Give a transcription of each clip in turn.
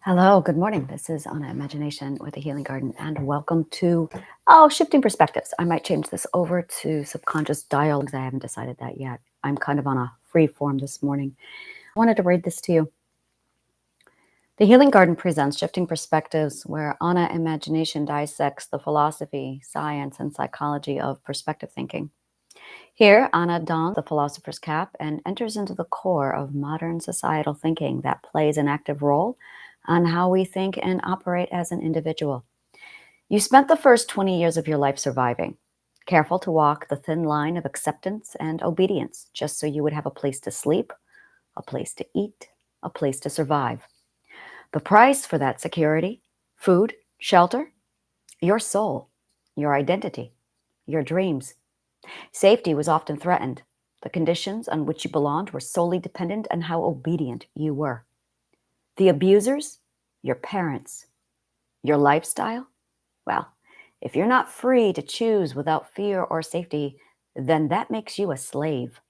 Hello, good morning. This is Anna Imagination with the Healing Garden, and welcome to Shifting Perspectives. I might change this over to Subconscious Dialogues. I haven't decided that yet. I'm kind of on a free form this morning. I wanted to read this to you. The Healing Garden presents Shifting Perspectives, where Anna Imagination dissects the philosophy, science, and psychology of perspective thinking. Here, Anna dons the philosopher's cap and enters into the core of modern societal thinking that plays an active role on how we think and operate as an individual. You spent the first 20 years of your life surviving, careful to walk the thin line of acceptance and obedience, just so you would have a place to sleep, a place to eat, a place to survive. The price for that security, food, shelter, your soul, your identity, your dreams. Safety was often threatened. The conditions on which you belonged were solely dependent on how obedient you were. The abusers, your parents. Your lifestyle? Well, if you're not free to choose without fear or safety, then that makes you a slave.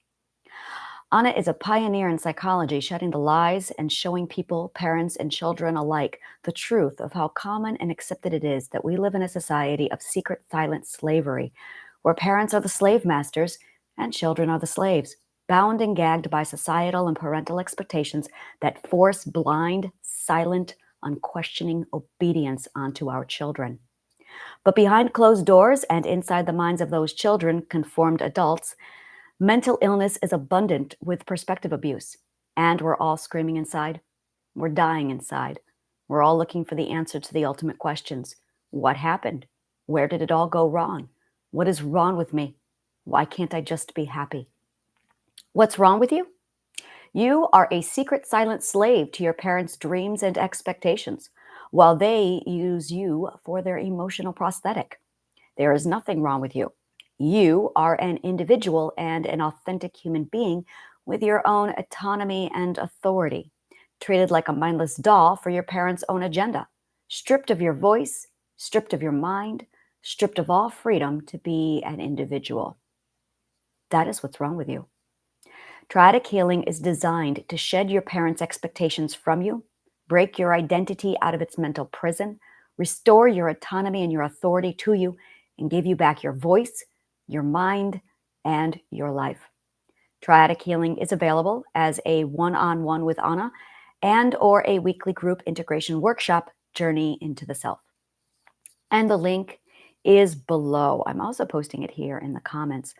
Anna is a pioneer in psychology, shedding the lies and showing people, parents and children alike, the truth of how common and accepted it is that we live in a society of secret, silent slavery, where parents are the slave masters and children are the slaves, bound and gagged by societal and parental expectations that force blind, silent, unquestioning obedience onto our children. But behind closed doors and inside the minds of those children, conformed adults, mental illness is abundant with perspective abuse. And we're all screaming inside. We're dying inside. We're all looking for the answer to the ultimate questions. What happened? Where did it all go wrong? What is wrong with me? Why can't I just be happy? What's wrong with you? You are a secret, silent slave to your parents' dreams and expectations, while they use you for their emotional prosthetic. There is nothing wrong with you. You are an individual and an authentic human being with your own autonomy and authority, treated like a mindless doll for your parents' own agenda, stripped of your voice, stripped of your mind, stripped of all freedom to be an individual. That is what's wrong with you. Triadic healing is designed to shed your parents' expectations from you, break your identity out of its mental prison, restore your autonomy and your authority to you, and give you back your voice, your mind, and your life. Triadic healing is available as a one-on-one with Anna and or a weekly group integration workshop, Journey into the Self. And the link is below. I'm also posting it here in the comments.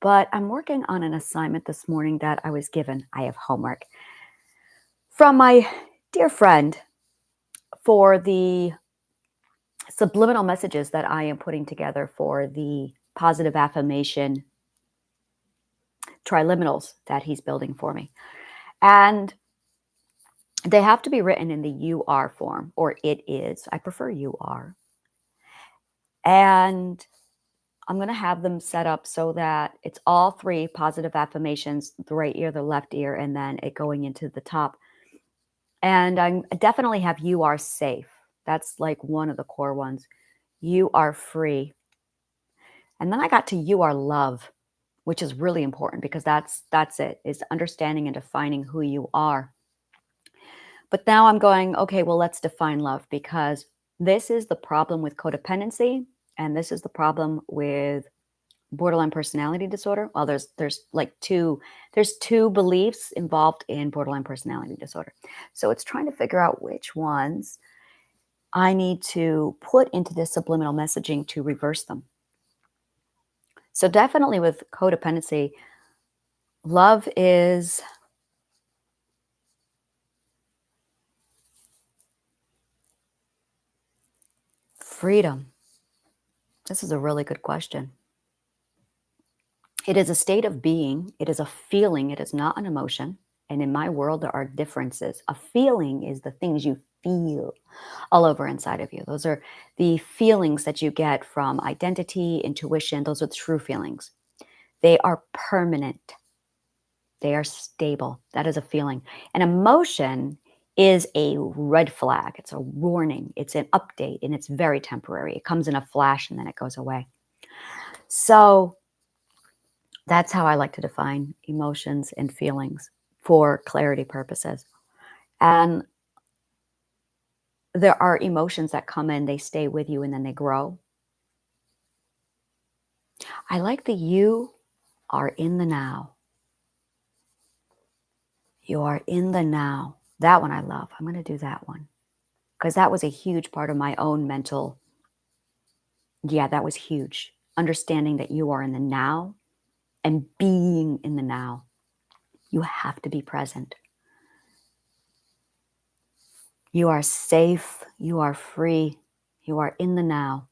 But I'm working on an assignment this morning that I was given. I have homework from my dear friend for the subliminal messages that I am putting together for the positive affirmation triliminals that he's building for me. And they have to be written in the you are form, or it is. I prefer you are. And I'm going to have them set up so that it's all three positive affirmations, the right ear, the left ear, and then it going into the top. And I definitely have you are safe. That's like one of the core ones. You are free. And then I got to you are love, which is really important because that's it, is understanding and defining who you are. But now I'm going, okay, well, let's define love, because this is the problem with codependency. And this is the problem with borderline personality disorder. Well, there's two beliefs involved in borderline personality disorder. So it's trying to figure out which ones I need to put into this subliminal messaging to reverse them. So definitely with codependency, love is freedom. This is a really good question. It is a state of being. It is a feeling. It is not an emotion. And in my world, there are differences. A feeling is the things you feel all over inside of you. Those are the feelings that you get from identity, intuition. Those are the true feelings. They are permanent. They are stable. That is a feeling. An emotion is a red flag. It's a warning. It's an update, and it's very temporary. It comes in a flash and then it goes away. So that's how I like to define emotions and feelings for clarity purposes. And there are emotions that come in, they stay with you, and then they grow. I like that you are in the now. You are in the now. That one I love. I'm going to do that one because that was a huge part of my own mental. Yeah, that was huge. Understanding that you are in the now and being in the now. You have to be present. You are safe. You are free. You are in the now.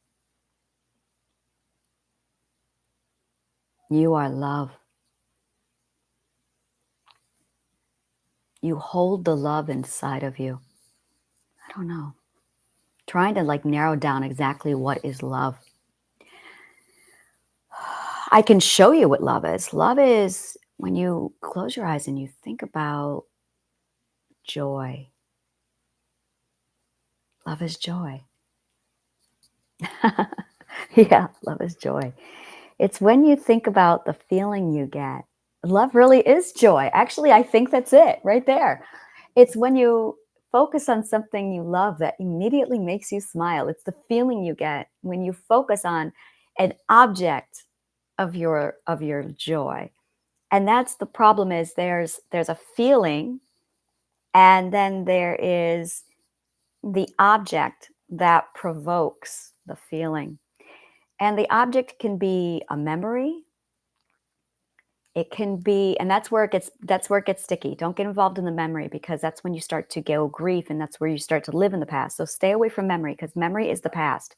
You are love. You hold the love inside of you. I don't know. Trying to like narrow down exactly what is love. I can show you what love is. Love is when you close your eyes and you think about joy. Love is joy. Yeah, love is joy. It's when you think about the feeling you get. Love really is joy. Actually, I think that's it right there. It's when you focus on something you love that immediately makes you smile. It's the feeling you get when you focus on an object of your joy. And that's the problem is there's a feeling and then there is the object that provokes the feeling. And the object can be a memory. It can be, and that's where it gets sticky. Don't get involved in the memory because that's when you start to go grief and that's where you start to live in the past. So stay away from memory because memory is the past.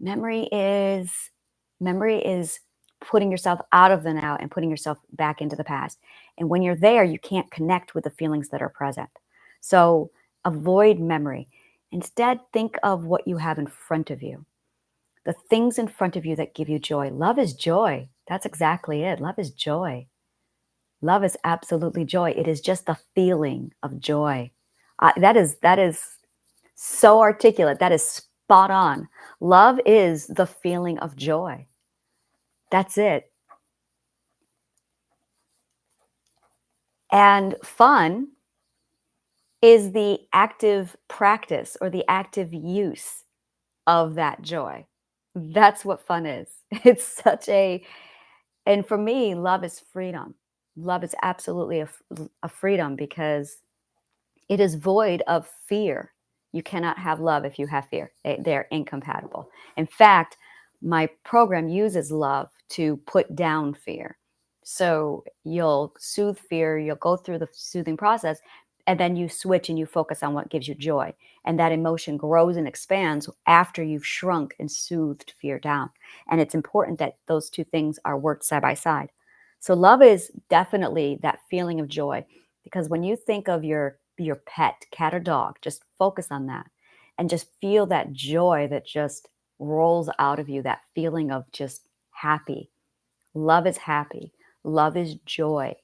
Memory is memory is putting yourself out of the now and putting yourself back into the past. And when you're there, you can't connect with the feelings that are present. So avoid memory. Instead, think of what you have in front of you. The things in front of you that give you joy. Love is joy. That's exactly it. Love is joy. Love is absolutely joy. It is just the feeling of joy. That is so articulate. That is spot on. Love is the feeling of joy. That's it. And fun is the active practice or the active use of that joy. That's what fun is. It's such a, and for me, love is freedom. Love is absolutely a freedom because it is void of fear. You cannot have love if you have fear. They're incompatible. In fact, my program uses love to put down fear. So you'll soothe fear, you'll go through the soothing process, and then you switch and you focus on what gives you joy. And that emotion grows and expands after you've shrunk and soothed fear down. And it's important that those two things are worked side by side. So love is definitely that feeling of joy because when you think of your pet, cat or dog, just focus on that and just feel that joy that just rolls out of you, that feeling of just happy. Love is happy. Love is joy.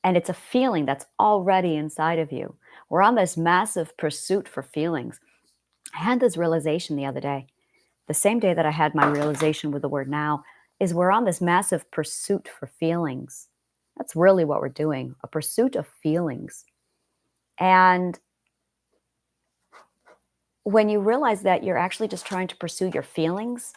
And it's a feeling that's already inside of you. We're on this massive pursuit for feelings. I had this realization the other day. The same day that I had my realization with the word now is we're on this massive pursuit for feelings. That's really what we're doing, a pursuit of feelings. And when you realize that you're actually just trying to pursue your feelings,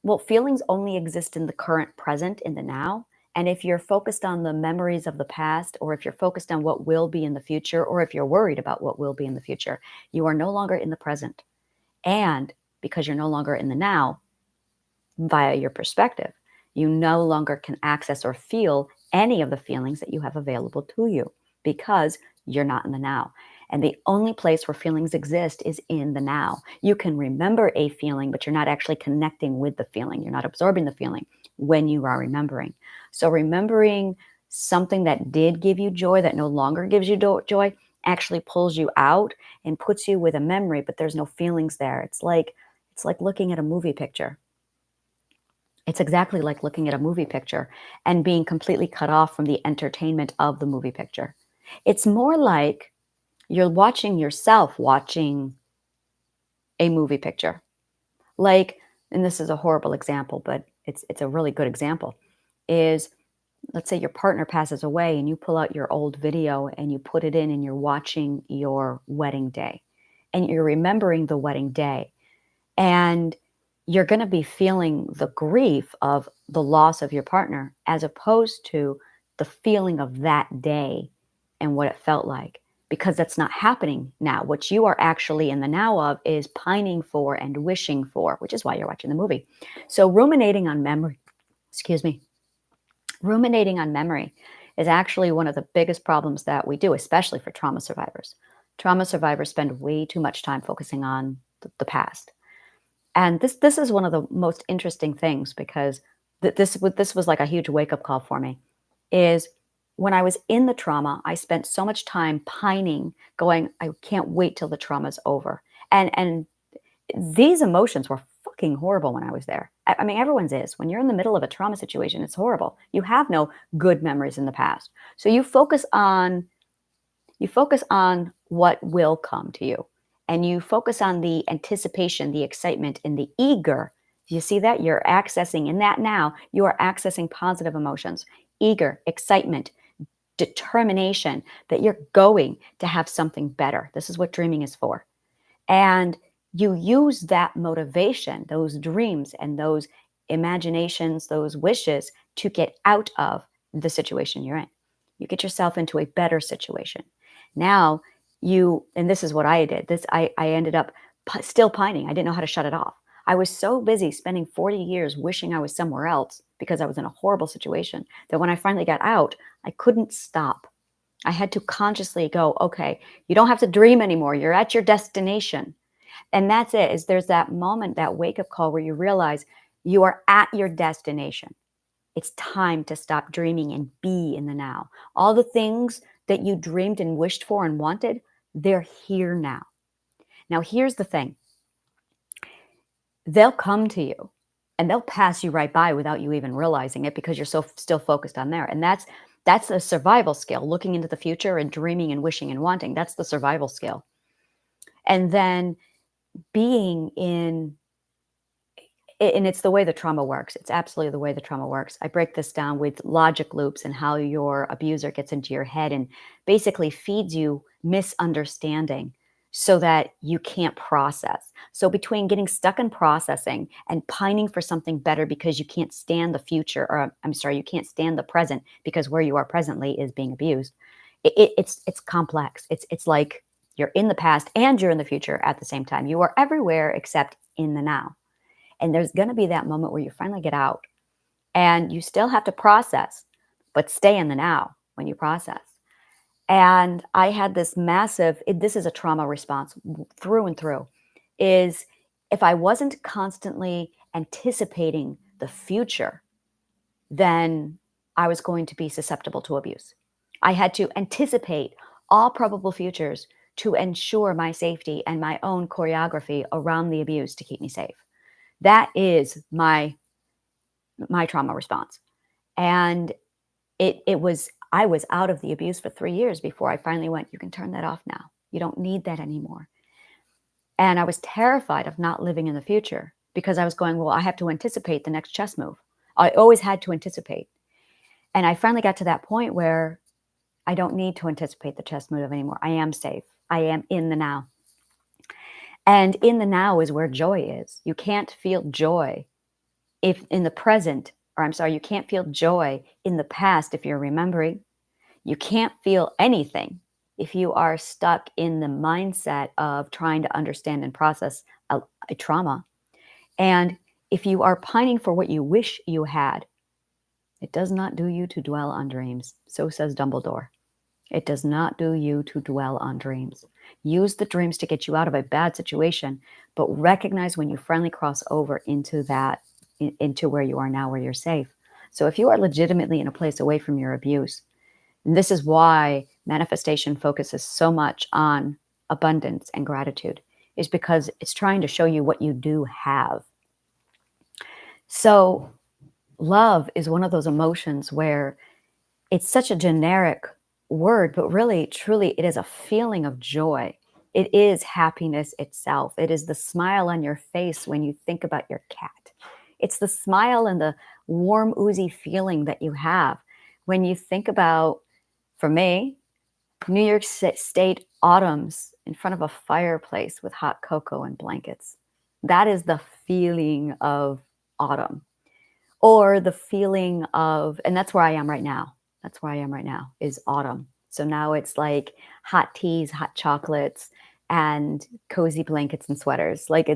well, feelings only exist in the current present, in the now. And if you're focused on the memories of the past, or if you're focused on what will be in the future, or if you're worried about what will be in the future, you are no longer in the present. And because you're no longer in the now, via your perspective, you no longer can access or feel any of the feelings that you have available to you because you're not in the now. And the only place where feelings exist is in the now. You can remember a feeling, but you're not actually connecting with the feeling. You're not absorbing the feeling when you are remembering. So remembering something that did give you joy that no longer gives you joy actually pulls you out and puts you with a memory, but there's no feelings there. It's like looking at a movie picture. It's exactly like looking at a movie picture and being completely cut off from the entertainment of the movie picture. It's more like you're watching yourself watching a movie picture. Like, and this is a horrible example, but it's a really good example, is let's say your partner passes away and you pull out your old video and you put it in and you're watching your wedding day. and you're remembering the wedding day. And you're going to be feeling the grief of the loss of your partner as opposed to the feeling of that day and what it felt like, because that's not happening now. What you are actually in the now of is pining for and wishing for, which is why you're watching the movie. So ruminating on memory, ruminating on memory is actually one of the biggest problems that we do, especially for trauma survivors. Trauma survivors spend way too much time focusing on the past. And this is one of the most interesting things, because this was like a huge wake-up call for me, is when I was in the trauma, I spent so much time pining, going, I can't wait till the trauma's over. And these emotions were fucking horrible when I was there. I mean, everyone's is. When you're in the middle of a trauma situation, it's horrible. You have no good memories in the past. So you focus on what will come to you. And you focus on the anticipation, the excitement, and the eager. You see that? You're accessing in that now, you are accessing positive emotions, eager, excitement, determination that you're going to have something better. This is what dreaming is for. And you use that motivation, those dreams and those imaginations, those wishes to get out of the situation you're in. You get yourself into a better situation. Now and this is what I did. I ended up still pining. I didn't know how to shut it off. I was so busy spending 40 years wishing I was somewhere else because I was in a horrible situation that when I finally got out, I couldn't stop. I had to consciously go, okay, you don't have to dream anymore. You're at your destination. And that's it, is there's that moment, that wake-up call where you realize you are at your destination. It's time to stop dreaming and be in the now. All the things that you dreamed and wished for and wanted, they're here now. Now, here's the thing. They'll come to you and they'll pass you right by without you even realizing it, because you're still focused on there. And that's a survival skill, looking into the future and dreaming and wishing and wanting. That's the survival skill. And then being in, and it's the way the trauma works. It's absolutely the way the trauma works. I break this down with logic loops and how your abuser gets into your head and basically feeds you misunderstanding so that you can't process. So between getting stuck in processing and pining for something better because you can't stand the future, or I'm sorry, you can't stand the present because where you are presently is being abused. It's complex. It's like you're in the past and you're in the future at the same time. You are everywhere except in the now. And there's going to be that moment where you finally get out and you still have to process, but stay in the now when you process. And I had this massive, this is a trauma response through and through, is if I wasn't constantly anticipating the future, then I was going to be susceptible to abuse. I had to anticipate all probable futures to ensure my safety and my own choreography around the abuse to keep me safe. That is my trauma response. And I was out of the abuse for 3 years before I finally went, you can turn that off now. You don't need that anymore. And I was terrified of not living in the future because I was going, well, I have to anticipate the next chess move. I always had to anticipate. And I finally got to that point where I don't need to anticipate the chess move anymore. I am safe. I am in the now. And in the now is where joy is. You can't feel joy if in the present, or I'm sorry, you can't feel joy in the past if you're remembering. You can't feel anything if you are stuck in the mindset of trying to understand and process a trauma. And if you are pining for what you wish you had, it does not do you to dwell on dreams. So says Dumbledore. It does not do you to dwell on dreams. Use the dreams to get you out of a bad situation, but recognize when you finally cross over into where you are now, where you're safe. So if you are legitimately in a place away from your abuse, and this is why manifestation focuses so much on abundance and gratitude, is because it's trying to show you what you do have. So love is one of those emotions where it's such a generic word, but really, truly, it is a feeling of joy. It is happiness itself. It is the smile on your face when you think about your cat. It's the smile and the warm, oozy feeling that you have when you think about, for me, New York State autumns in front of a fireplace with hot cocoa and blankets. That is the feeling of autumn, or the feeling of, and that's where I am right now. That's where I am right now, is autumn. So now it's like hot teas, hot chocolates, and cozy blankets and sweaters. Like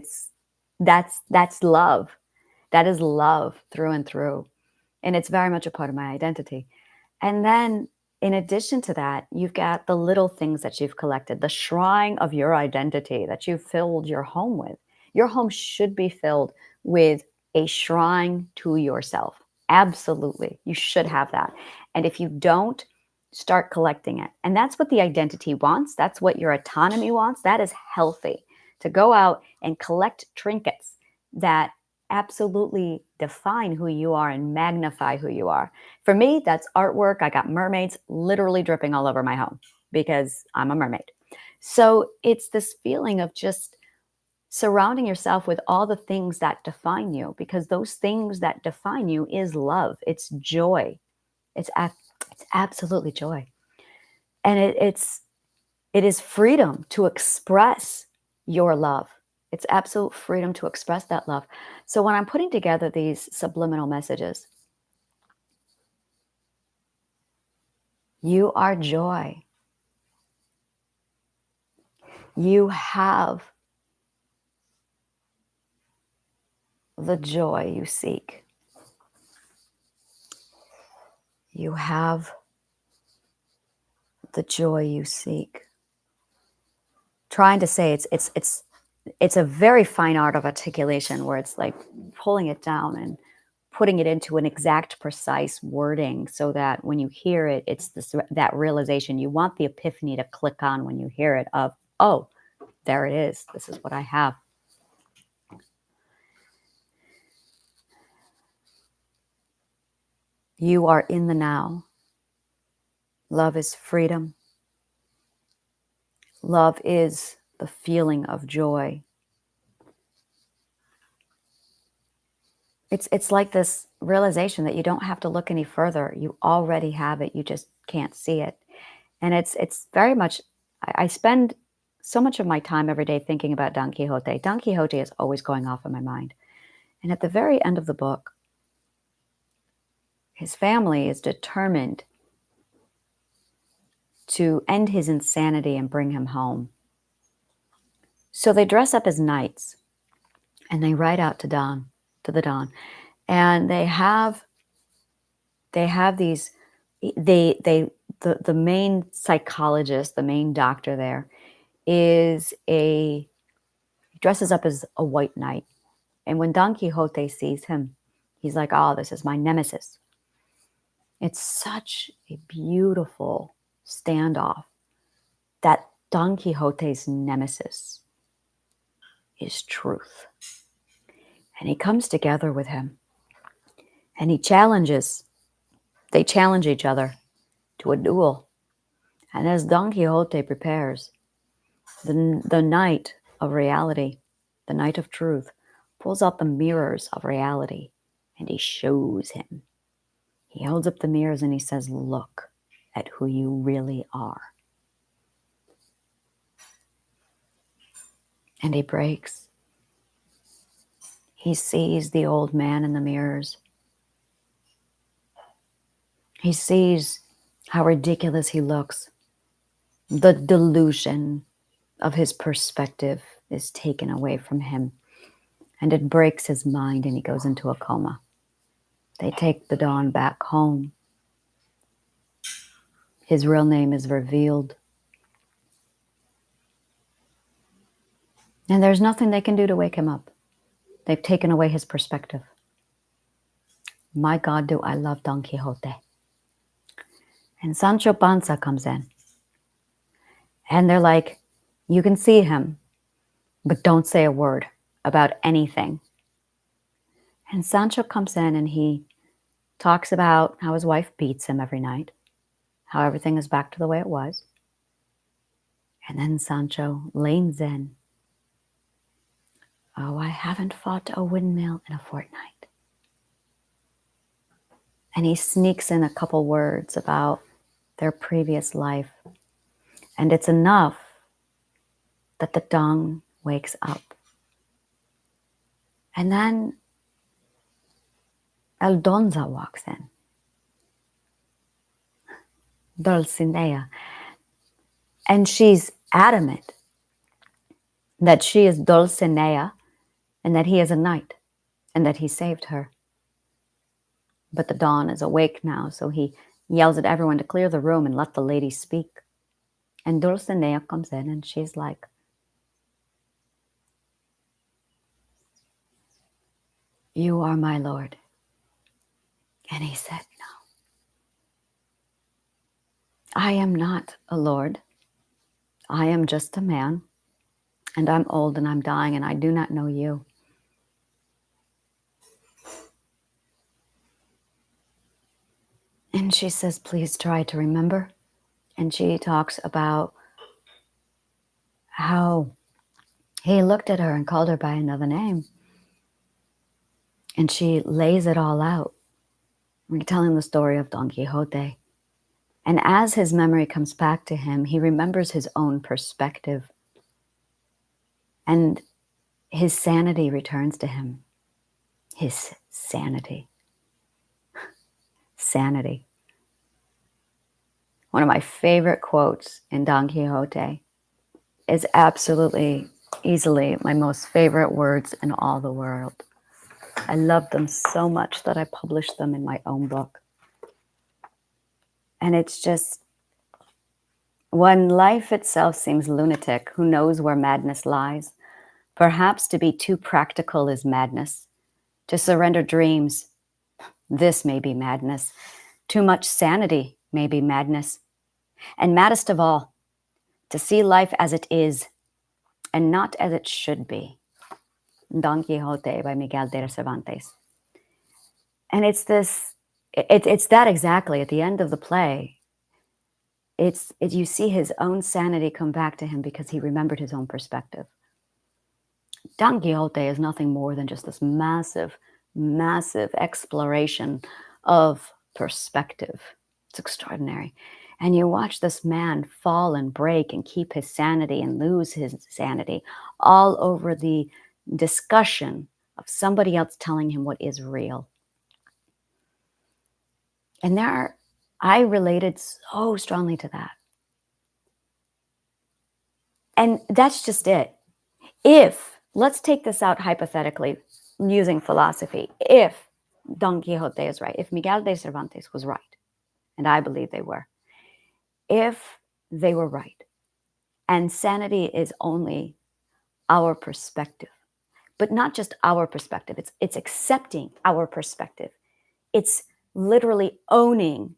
that's love. That is love through and through. And it's very much a part of my identity. And then in addition to that, you've got the little things that you've collected, the shrine of your identity that you've filled your home with. Your home should be filled with a shrine to yourself. Absolutely. You should have that. And if you don't, start collecting it. And that's what the identity wants. That's what your autonomy wants. That is healthy, to go out and collect trinkets that absolutely define who you are and magnify who you are. For me, that's artwork. I got mermaids literally dripping all over my home because I'm a mermaid. So it's this feeling of just surrounding yourself with all the things that define you, because those things that define you is love. It's joy. It's absolutely joy. And it is freedom to express your love. It's absolute freedom to express that love. So when I'm putting together these subliminal messages, you are joy. You have the joy you seek. You have the joy you seek. Trying to say it's a very fine art of articulation, where it's like pulling it down and putting it into an exact, precise wording, so that when you hear it, it's that realization. You want the epiphany to click on when you hear it of, oh, there it is. This is what I have. You are in the now. Love is freedom. Love is the feeling of joy. It's like this realization that you don't have to look any further. You already have it. You just can't see it. And it's very much, I spend so much of my time every day thinking about Don Quixote. Don Quixote is always going off in my mind. And at the very end of the book, his family is determined to end his insanity and bring him home. So they dress up as knights and they ride out to the dawn. And they have these, the main psychologist, the main doctor there dresses up as a white knight. And when Don Quixote sees him, he's like, oh, this is my nemesis. It's such a beautiful standoff that Don Quixote's nemesis is truth. And he comes together with him and they challenge each other to a duel. And as Don Quixote prepares, the knight of reality, the knight of truth, pulls out the mirrors of reality and he shows him. He holds up the mirrors and he says, look at who you really are. And he breaks. He sees the old man in the mirrors. He sees how ridiculous he looks. The delusion of his perspective is taken away from him. And it breaks his mind and he goes into a coma. They take the Don back home. His real name is revealed. And there's nothing they can do to wake him up. They've taken away his perspective. My God, do I love Don Quixote. And Sancho Panza comes in. And they're like, you can see him, but don't say a word about anything. And Sancho comes in and he talks about how his wife beats him every night, how everything is back to the way it was. And then Sancho leans in. Oh, I haven't fought a windmill in a fortnight. And he sneaks in a couple words about their previous life. And it's enough that the dawn wakes up. And then El Donza walks in, Dulcinea, and she's adamant that she is Dulcinea and that he is a knight and that he saved her. But the dawn is awake now, so he yells at everyone to clear the room and let the lady speak. And Dulcinea comes in and she's like, "You are my lord." And he said, "No, I am not a lord. I am just a man, and I'm old and I'm dying, and I do not know you." And she says, "Please try to remember." And she talks about how he looked at her and called her by another name. And she lays it all out, retelling the story of Don Quixote. And as his memory comes back to him, he remembers his own perspective. And his sanity returns to him. His sanity. Sanity. One of my favorite quotes in Don Quixote is absolutely, easily my most favorite words in all the world. I love them so much that I published them in my own book. And it's just, when life itself seems lunatic, who knows where madness lies? Perhaps to be too practical is madness. To surrender dreams, this may be madness. Too much sanity may be madness. And maddest of all, to see life as it is and not as it should be. Don Quixote by Miguel de Cervantes. And it's this, it's that exactly at the end of the play. You see his own sanity come back to him because he remembered his own perspective. Don Quixote is nothing more than just this massive, massive exploration of perspective. It's extraordinary. And you watch this man fall and break and keep his sanity and lose his sanity all over the discussion of somebody else telling him what is real. And I related so strongly to that. And that's just it. Let's take this out hypothetically using philosophy. If Don Quixote is right, if Miguel de Cervantes was right, and I believe they were, if they were right, and sanity is only our perspective, but not just our perspective, it's accepting our perspective. It's literally owning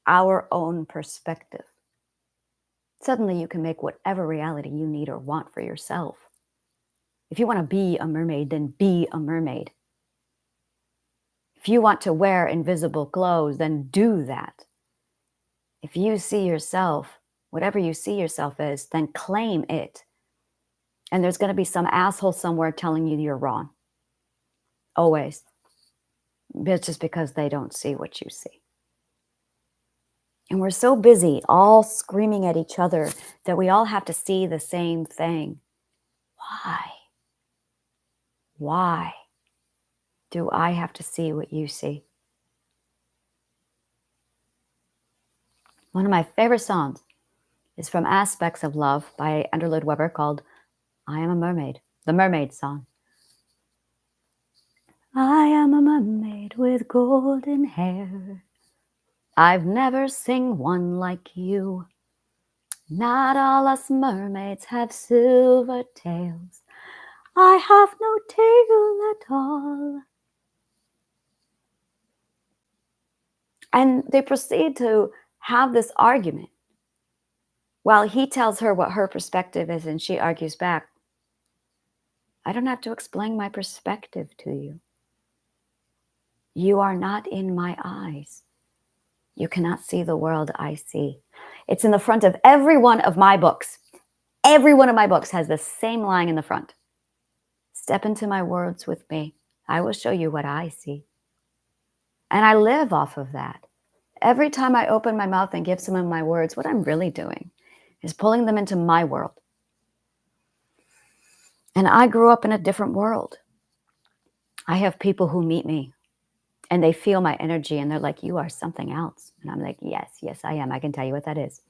our own perspective. Suddenly you can make whatever reality you need or want for yourself. If you want to be a mermaid, then be a mermaid. If you want to wear invisible clothes, then do that. If you see yourself, whatever you see yourself as, then claim it. And there's going to be some asshole somewhere telling you you're wrong. Always. It's just because they don't see what you see. And we're so busy all screaming at each other that we all have to see the same thing. Why? Why do I have to see what you see? One of my favorite songs is from Aspects of Love by Andrew Lloyd Webber called I Am a Mermaid, the Mermaid Song. I am a mermaid with golden hair. I've never seen one like you. Not all us mermaids have silver tails. I have no tail at all. And they proceed to have this argument while he tells her what her perspective is, and she argues back, I don't have to explain my perspective to you. You are not in my eyes. You cannot see the world I see. It's in the front of every one of my books. Every one of my books has the same line in the front. Step into my words with me. I will show you what I see. And I live off of that. Every time I open my mouth and give someone my words, what I'm really doing is pulling them into my world. And I grew up in a different world. I have people who meet me and they feel my energy and they're like, you are something else. And I'm like, yes, yes, I am. I can tell you what that is.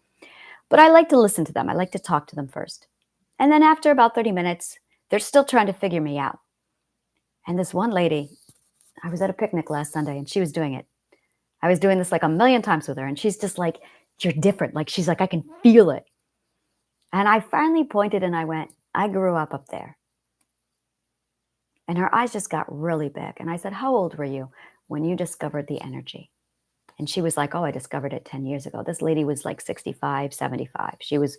But I like to listen to them. I like to talk to them first. And then after about 30 minutes, they're still trying to figure me out. And this one lady, I was at a picnic last Sunday and she was doing it. I was doing this like a million times with her. And she's just like, you're different. Like, she's like, I can feel it. And I finally pointed and I went, I grew up there. And her eyes just got really big. And I said, how old were you when you discovered the energy? And she was like, oh, I discovered it 10 years ago. This lady was like 65, 75. She was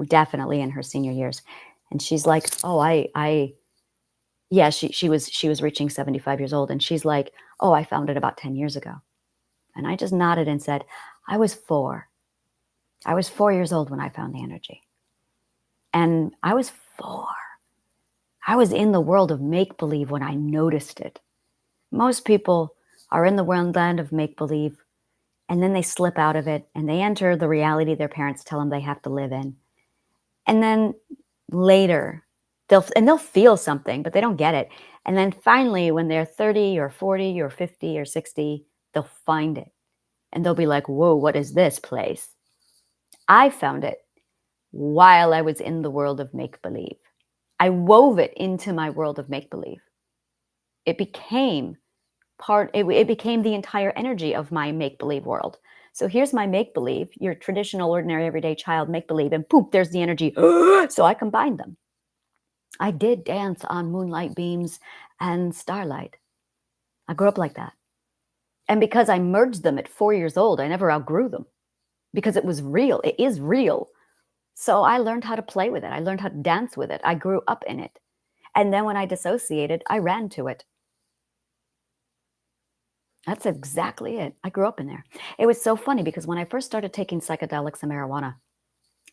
definitely in her senior years. And she's like, oh, yeah, she was reaching 75 years old. And she's like, oh, I found it about 10 years ago. And I just nodded and said, I was 4. I was 4 years old when I found the energy. And I was 4. I was in the world of make-believe when I noticed it. Most people are in the wonderland of make-believe, and then they slip out of it, and they enter the reality their parents tell them they have to live in. And then later, they'll feel something, but they don't get it. And then finally, when they're 30 or 40 or 50 or 60, they'll find it. And they'll be like, whoa, what is this place? I found it while I was in the world of make-believe. I wove it into my world of make-believe. It became it became the entire energy of my make-believe world. So here's my make-believe, your traditional, ordinary, everyday child make-believe, and poof, there's the energy. So I combined them. I did dance on moonlight beams and starlight. I grew up like that. And because I merged them at 4 years old, I never outgrew them because it was real. It is real. So I learned how to play with it. I learned how to dance with it. I grew up in it. And then when I dissociated, I ran to it. That's exactly it. I grew up in there. It was so funny because when I first started taking psychedelics and marijuana,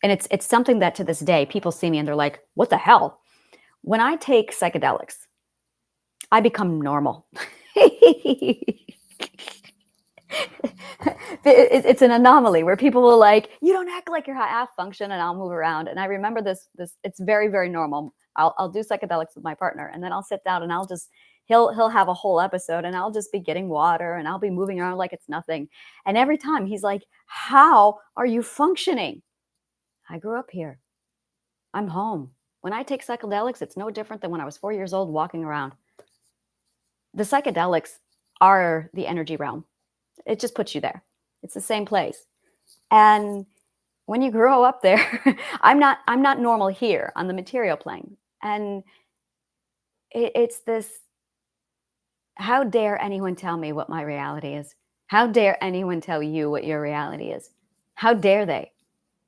and it's something that to this day, people see me and they're like, what the hell? When I take psychedelics, I become normal. It's an anomaly where people will like, you don't act like you're high. I'll function and I'll move around. And I remember this, it's very, very normal. I'll do psychedelics with my partner and then I'll sit down and he'll have a whole episode and I'll just be getting water and I'll be moving around like it's nothing. And every time he's like, how are you functioning? I grew up here. I'm home. When I take psychedelics, it's no different than when I was 4 years old walking around. The psychedelics are the energy realm. It just puts you there. It's the same place. And when you grow up there, I'm not normal here on the material plane. And it's this, how dare anyone tell me what my reality is? How dare anyone tell you what your reality is? How dare they?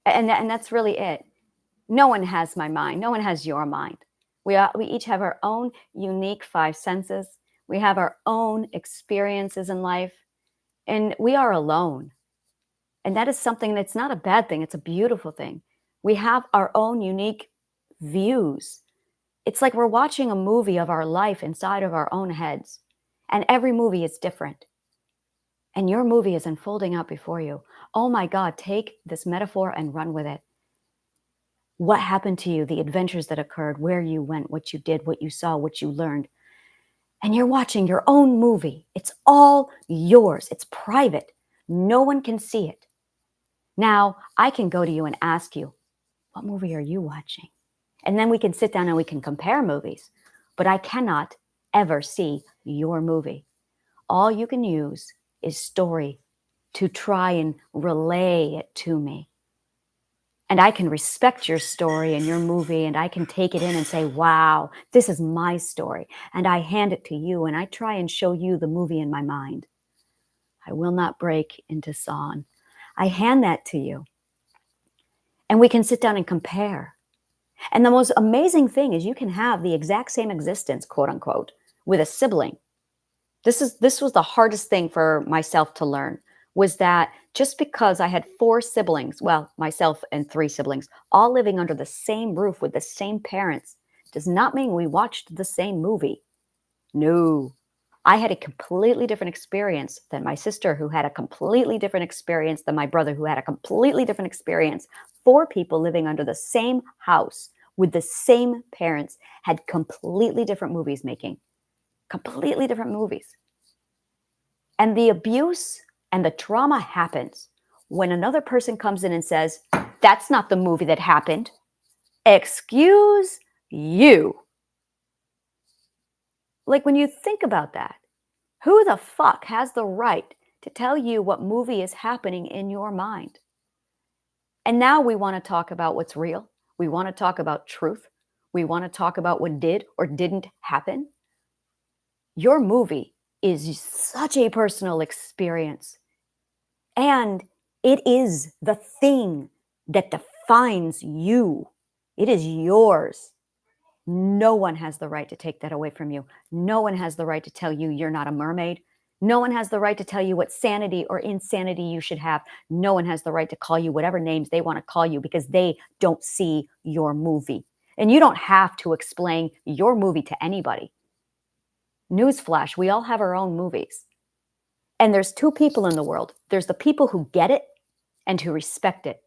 And that's really it. No one has my mind. No one has your mind. We each have our own unique 5 senses. We have our own experiences in life. And we are alone. And that is something that's not a bad thing. It's a beautiful thing. We have our own unique views. It's like we're watching a movie of our life inside of our own heads. And every movie is different. And your movie is unfolding out before you. Oh my God, take this metaphor and run with it. What happened to you, the adventures that occurred, where you went, what you did, what you saw, what you learned. And you're watching your own movie. It's all yours. It's private. No one can see it. Now, I can go to you and ask you, what movie are you watching? And then we can sit down and we can compare movies. But I cannot ever see your movie. All you can use is story to try and relay it to me. And I can respect your story and your movie, and I can take it in and say, wow, this is my story. And I hand it to you, and I try and show you the movie in my mind. I will not break into song. I hand that to you. And we can sit down and compare. And the most amazing thing is you can have the exact same existence, quote unquote, with a sibling. This was the hardest thing for myself to learn, was that just because I had 4 siblings, well, myself and 3 siblings, all living under the same roof with the same parents, does not mean we watched the same movie. No. I had a completely different experience than my sister, who had a completely different experience than my brother, who had a completely different experience. 4 people living under the same house with the same parents had completely different movies making, completely different movies. And the abuse and the trauma happens when another person comes in and says, that's not the movie that happened. Excuse you. Like, when you think about that, who the fuck has the right to tell you what movie is happening in your mind? And now we want to talk about what's real. We want to talk about truth. We want to talk about what did or didn't happen. Your movie is such a personal experience. And it is the thing that defines you. It is yours. No one has the right to take that away from you. No one has the right to tell you you're not a mermaid. No one has the right to tell you what sanity or insanity you should have. No one has the right to call you whatever names they want to call you because they don't see your movie. And you don't have to explain your movie to anybody. Newsflash, we all have our own movies. And there's two people in the world. There's the people who get it and who respect it.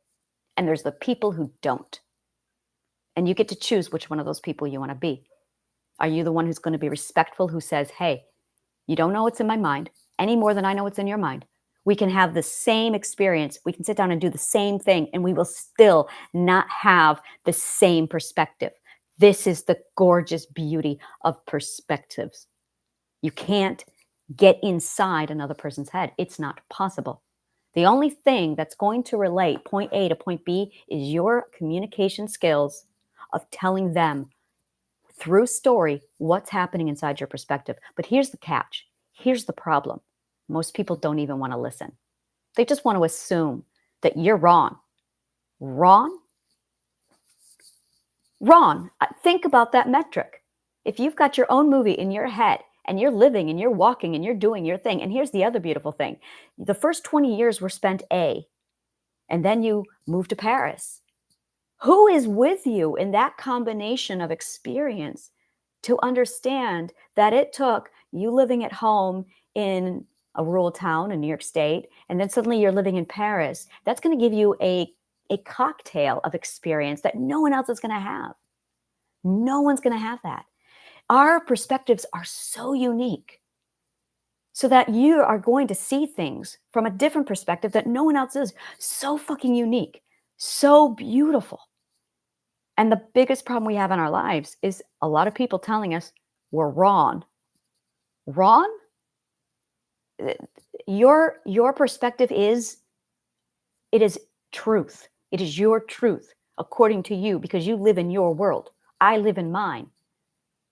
And there's the people who don't. And you get to choose which one of those people you want to be. Are you the one who's going to be respectful, who says, hey, you don't know what's in my mind any more than I know what's in your mind. We can have the same experience. We can sit down and do the same thing, and we will still not have the same perspective. This is the gorgeous beauty of perspectives. You can't get inside another person's head. It's not possible. The only thing that's going to relate point A to point B is your communication skills of telling them through story what's happening inside your perspective. But here's the catch. Here's the problem. Most people don't even want to listen. They just want to assume that you're wrong. Wrong? Wrong. Think about that metric. If you've got your own movie in your head and you're living and you're walking and you're doing your thing, and here's the other beautiful thing. The first 20 years were spent A, and then you moved to Paris. Who is with you in that combination of experience to understand that it took you living at home in a rural town in New York State, and then suddenly you're living in Paris? That's going to give you a cocktail of experience that no one else is going to have. No one's going to have that. Our perspectives are so unique, so that you are going to see things from a different perspective that no one else is. So fucking unique, so beautiful. And the biggest problem we have in our lives is a lot of people telling us we're wrong. Wrong? Your perspective is truth. It is your truth according to you, because you live in your world. I live in mine.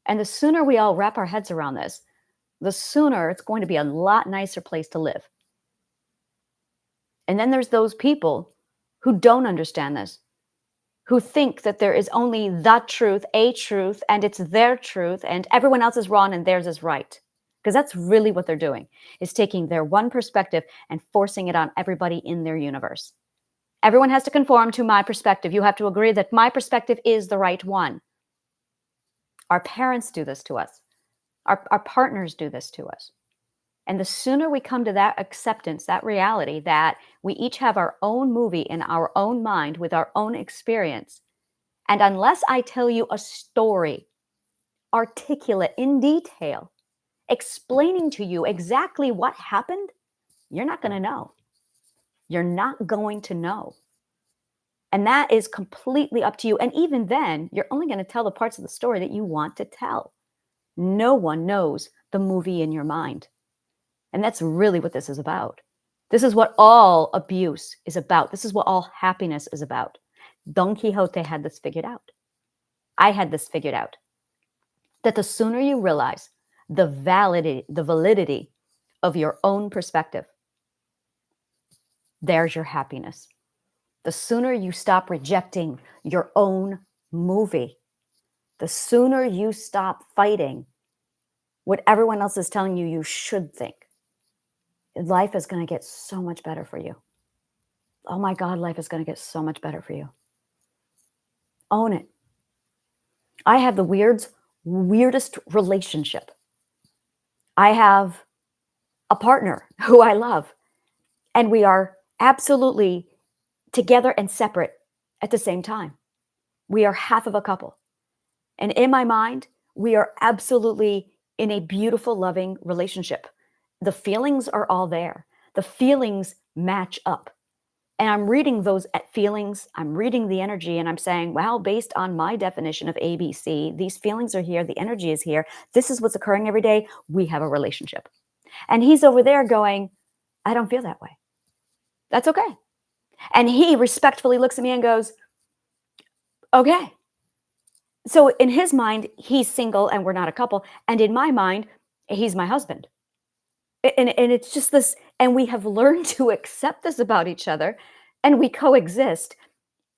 And the sooner we all wrap our heads around this, the sooner it's going to be a lot nicer place to live. And then there's those people who don't understand this, who think that there is only the truth, a truth, and it's their truth, and everyone else is wrong and theirs is right. Because that's really what they're doing, is taking their one perspective and forcing it on everybody in their universe. Everyone has to conform to my perspective. You have to agree that my perspective is the right one. Our parents do this to us. Our partners do this to us. And the sooner we come to that acceptance, that reality that we each have our own movie in our own mind with our own experience, and unless I tell you a story, articulate in detail, explaining to you exactly what happened, you're not going to know. You're not going to know. And that is completely up to you. And even then, you're only going to tell the parts of the story that you want to tell. No one knows the movie in your mind. And that's really what this is about. This is what all abuse is about. This is what all happiness is about. Don Quixote had this figured out. I had this figured out. That the sooner you realize the validity of your own perspective, there's your happiness. The sooner you stop rejecting your own movie, the sooner you stop fighting what everyone else is telling you you should think, life is going to get so much better for you. Oh my God, life is going to get so much better for you. Own it. I have the weirdest relationship. I have a partner who I love, and we are absolutely together and separate at the same time. We are half of a couple. And in my mind, we are absolutely in a beautiful, loving relationship. The feelings are all there. The feelings match up. And I'm reading those feelings, I'm reading the energy, and I'm saying, well, based on my definition of ABC, these feelings are here, the energy is here. This is what's occurring every day. We have a relationship. And he's over there going, I don't feel that way. That's okay. And he respectfully looks at me and goes, okay. So in his mind, he's single and we're not a couple. And in my mind, he's my husband. And it's just this, and we have learned to accept this about each other, and we coexist,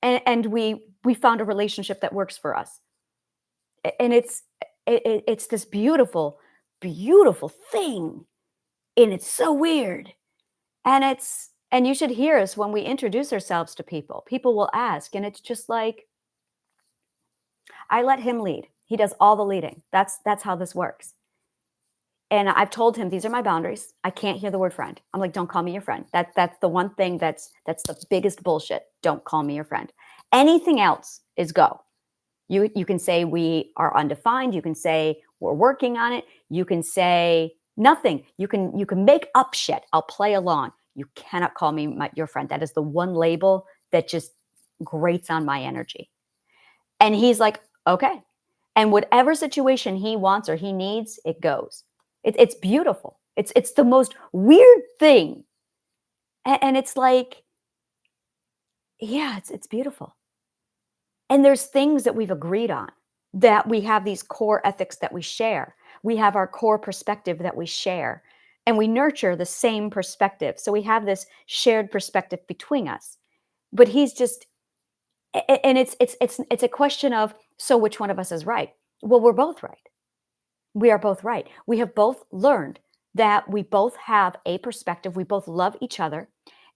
and we found a relationship that works for us. And it's this beautiful, beautiful thing. And it's so weird. And you should hear us when we introduce ourselves to people. People will ask, and it's just like, I let him lead. He does all the leading. That's how this works. And I've told him these are my boundaries. I can't hear the word friend. I'm like, don't call me your friend. That's the one thing that's the biggest bullshit. Don't call me your friend. Anything else is go. You can say we are undefined. You can say we're working on it. You can say nothing. You can make up shit. I'll play along. You cannot call me your friend. That is the one label that just grates on my energy. And he's like, okay. And whatever situation he wants or he needs, it goes. It's beautiful. It's the most weird thing. And it's like, yeah, it's beautiful. And there's things that we've agreed on, that we have these core ethics that we share. We have our core perspective that we share, and we nurture the same perspective. So we have this shared perspective between us. But he's just, and it's a question of, so which one of us is right? Well, we're both right. We are both right. We have both learned that we both have a perspective. We both love each other,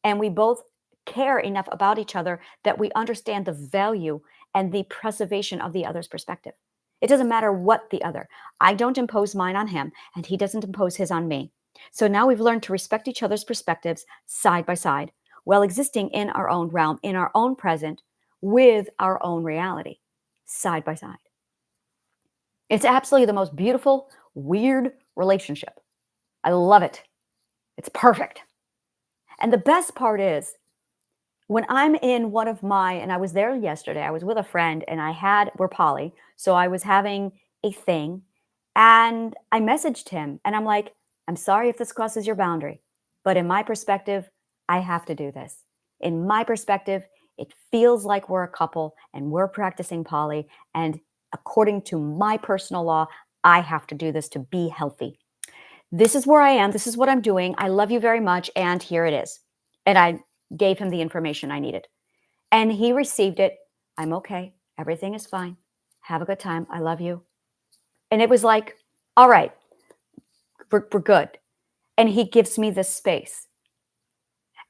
and we both care enough about each other that we understand the value and the preservation of the other's perspective. It doesn't matter what the other. I don't impose mine on him, and he doesn't impose his on me. So now we've learned to respect each other's perspectives side by side, while existing in our own realm, in our own present, with our own reality, side by side. It's absolutely the most beautiful, weird relationship. I love it. It's perfect. And the best part is, when I'm in one of my, and I was there yesterday, I was with a friend, and we're poly, so I was having a thing, and I messaged him, and I'm like, I'm sorry if this crosses your boundary, but in my perspective, I have to do this. In my perspective, it feels like we're a couple and we're practicing poly, and according to my personal law, I have to do this to be healthy. This is where I am. This is what I'm doing. I love you very much. And here it is. And I gave him the information I needed. And he received it. I'm okay. Everything is fine. Have a good time. I love you. And it was like, all right, we're good. And he gives me this space.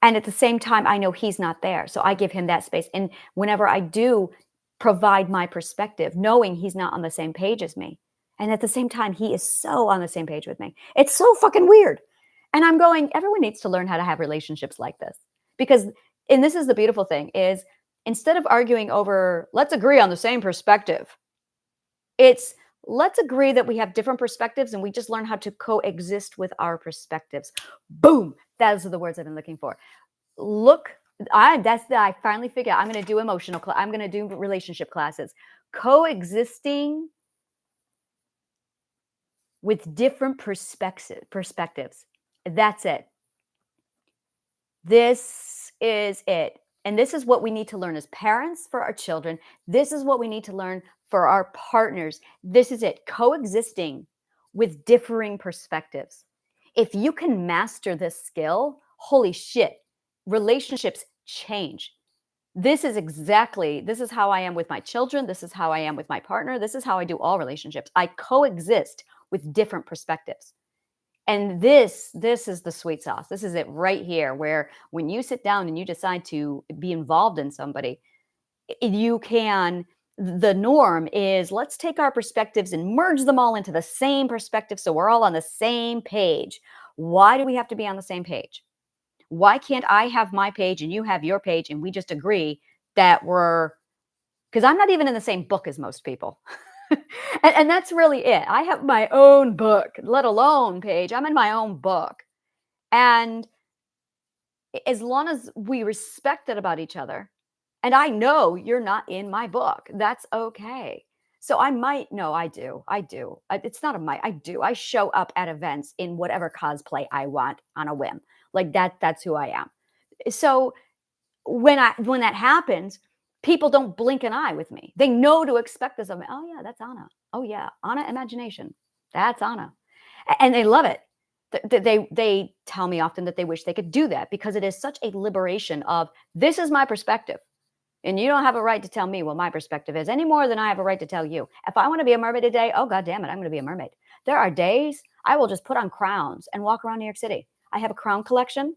And at the same time, I know he's not there. So I give him that space. And whenever I do provide my perspective, knowing he's not on the same page as me, and at the same time, he is so on the same page with me. It's so fucking weird. And I'm going, everyone needs to learn how to have relationships like this. Because, and this is the beautiful thing, is instead of arguing over, let's agree on the same perspective, it's let's agree that we have different perspectives and we just learn how to coexist with our perspectives. Boom. Those are the words I've been looking for. I finally figured out I'm going to do I'm going to do relationship classes. Coexisting with different perspectives. That's it. This is it. And this is what we need to learn as parents for our children. This is what we need to learn for our partners. This is it. Coexisting with differing perspectives. If you can master this skill, holy shit, relationships change. This is how I am with my children. This is how I am with my partner. This is how I do all relationships. I coexist with different perspectives. And this is the sweet sauce. This is it right here, where when you sit down and you decide to be involved in somebody, the norm is, let's take our perspectives and merge them all into the same perspective so we're all on the same page. Why do we have to be on the same page? Why can't I have my page and you have your page and we just agree that we're because I'm not even in the same book as most people. And that's really it. I have my own book, let alone Paige. I'm in my own book. And as long as we respect it about each other, and I know you're not in my book, that's okay. So I might, no, I do. I do. It's not a might. I do. I show up at events in whatever cosplay I want on a whim. Like that's who I am. So when that happens, people don't blink an eye with me. They know to expect this of me. Oh yeah, that's Anna. Oh yeah, Anna imagination. That's Anna. And they love it. They tell me often that they wish they could do that because it is such a liberation of this is my perspective. And you don't have a right to tell me what my perspective is any more than I have a right to tell you. If I want to be a mermaid today, oh god damn it, I'm going to be a mermaid. There are days I will just put on crowns and walk around New York City. I have a crown collection.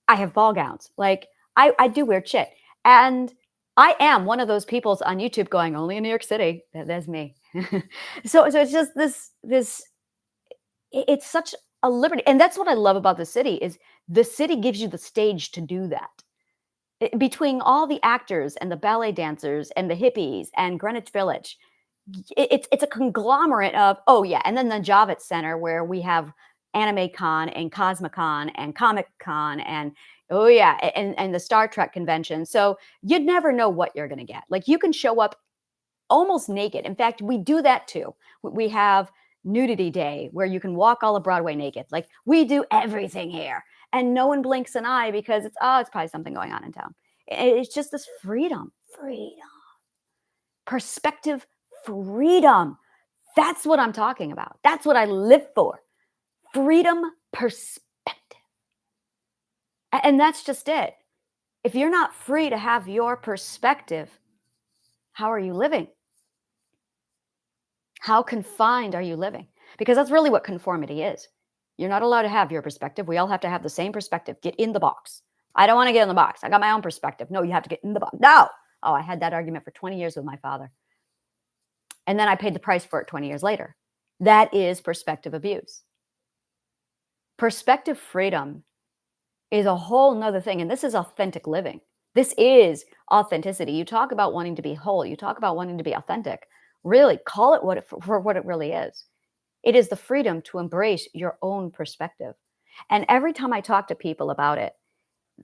I have ball gowns. Like I do weird shit. And I am one of those peoples on YouTube going only in New York City. That's me. So it's just this it's such a liberty. And that's what I love about the city is the city gives you the stage to do that. Between all the actors and the ballet dancers and the hippies and Greenwich Village, it's a conglomerate of, oh yeah, and then the Javits Center where we have Anime Con and Cosmicon and Comic Con and oh yeah, and the Star Trek convention. So you'd never know what you're gonna get. Like you can show up almost naked. In fact, we do that too. We have nudity day where you can walk all of Broadway naked. Like we do everything here. And no one blinks an eye because it's probably something going on in town. It's just this freedom, perspective, freedom. That's what I'm talking about. That's what I live for. Freedom, perspective. And that's just it. If you're not free to have your perspective, how are you living? How confined are you living? Because that's really what conformity is. You're not allowed to have your perspective. We all have to have the same perspective. Get in the box. I don't want to get in the box. I got my own perspective. No, you have to get in the box. No. Oh, I had that argument for 20 years with my father. And then I paid the price for it 20 years later. That is perspective abuse. Perspective freedom is a whole nother thing. And this is authentic living. This is authenticity. You talk about wanting to be whole. You talk about wanting to be authentic. Really call it for what it really is. It is the freedom to embrace your own perspective. And every time I talk to people about it,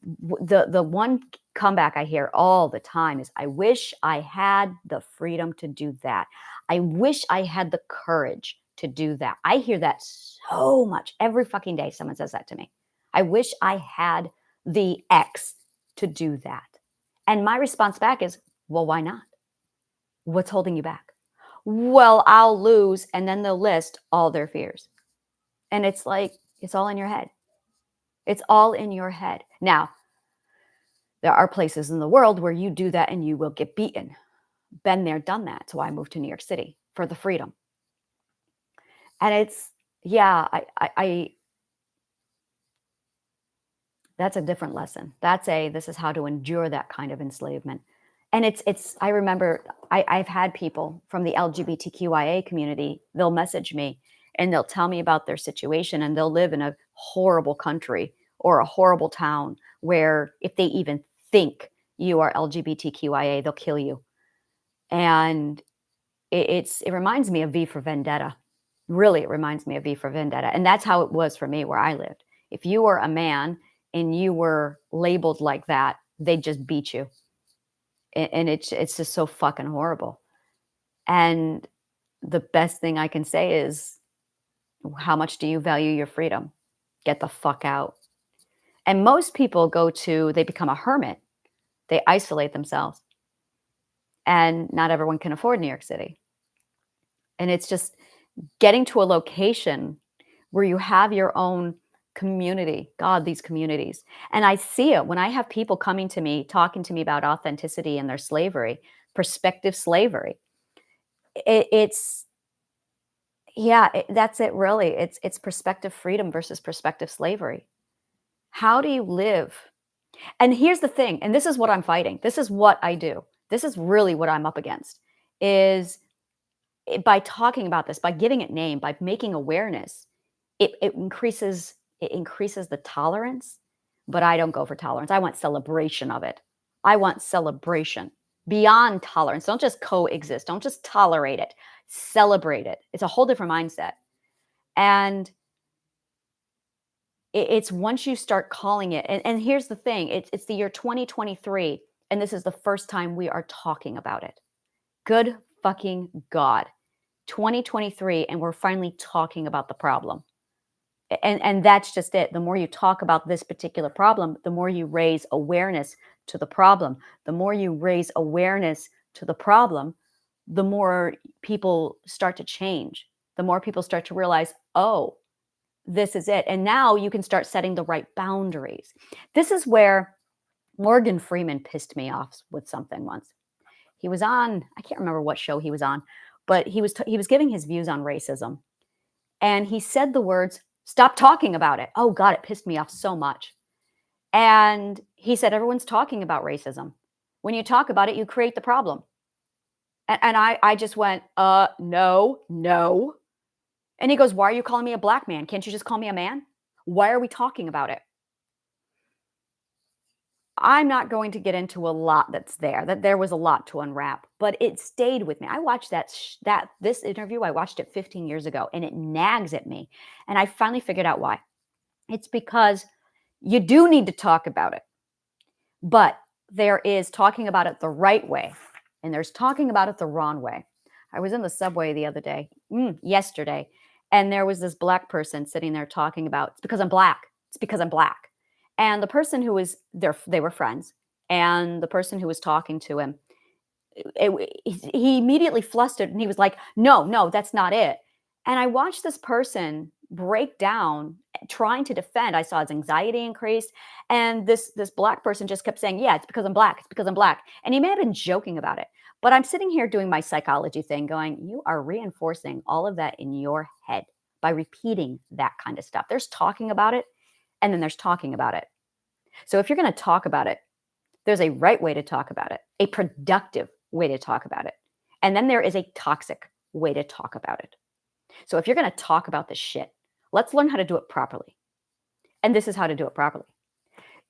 the one comeback I hear all the time is, I wish I had the freedom to do that. I wish I had the courage to do that. I hear that so much. Every fucking day someone says that to me. I wish I had the X to do that. And my response back is, well, why not? What's holding you back? Well, I'll lose. And then they'll list all their fears. And it's like, it's all in your head. It's all in your head. Now, there are places in the world where you do that and you will get beaten. Been there, done that. That's why I moved to New York City, for the freedom. And it's, yeah, that's a different lesson. This is how to endure that kind of enslavement. And I remember I've had people from the LGBTQIA community, they'll message me and they'll tell me about their situation, and they'll live in a horrible country or a horrible town where if they even think you are LGBTQIA, they'll kill you. And it reminds me of V for Vendetta. Really, it reminds me of V for Vendetta. And that's how it was for me where I lived. If you were a man and you were labeled like that, they'd just beat you. And it's just so fucking horrible. And the best thing I can say is, how much do you value your freedom? Get the fuck out. And most people they become a hermit. They isolate themselves. And not everyone can afford New York City. And it's just getting to a location where you have your own community. God, these communities. And I see it when I have people coming to me, talking to me about authenticity and their slavery, perspective slavery. That's it really. It's perspective freedom versus perspective slavery. How do you live? And here's the thing, and this is what I'm fighting. This is what I do. This is really what I'm up against, is by talking about this, by giving it name, by making awareness, it increases the tolerance. But I don't go for tolerance. I want celebration of it. I want celebration. beyond tolerance. Don't just coexist. Don't just tolerate it. Celebrate it. It's a whole different mindset. And it's once you start calling it, and here's the thing, it's the year 2023, and this is the first time we are talking about it. Good fucking God. 2023, and we're finally talking about the problem. And that's just it. The more you talk about this particular problem, the more you raise awareness to the problem. The more you raise awareness to the problem, the more people start to change. The more people start to realize, oh, this is it. And now you can start setting the right boundaries. This is where Morgan Freeman pissed me off with something once. He was on, I can't remember what show he was on, but he was giving his views on racism. And he said the words, "Stop talking about it." Oh God, it pissed me off so much. And he said, everyone's talking about racism. When you talk about it, you create the problem. And I just went, no. And he goes, "Why are you calling me a black man? Can't you just call me a man? Why are we talking about it?" I'm not going to get into a lot that there was a lot to unwrap, but it stayed with me. I watched this interview, I watched it 15 years ago, and it nags at me. And I finally figured out why. It's because you do need to talk about it, but there is talking about it the right way, and there's talking about it the wrong way. I was in the subway the other day, yesterday, and there was this black person sitting there talking about, "It's because I'm black. It's because I'm black." And the person who was there, they were friends, and the person who was talking to him, he immediately flustered, and he was like, no, that's not it. And I watched this person break down, trying to defend. I saw his anxiety increase, and this black person just kept saying, "Yeah, it's because I'm black. It's because I'm black." And he may have been joking about it, but I'm sitting here doing my psychology thing, going, you are reinforcing all of that in your head by repeating that kind of stuff. There's talking about it, and then there's talking about it. So if you're going to talk about it, there's a right way to talk about it, a productive way to talk about it. And then there is a toxic way to talk about it. So if you're going to talk about this shit, let's learn how to do it properly. And this is how to do it properly.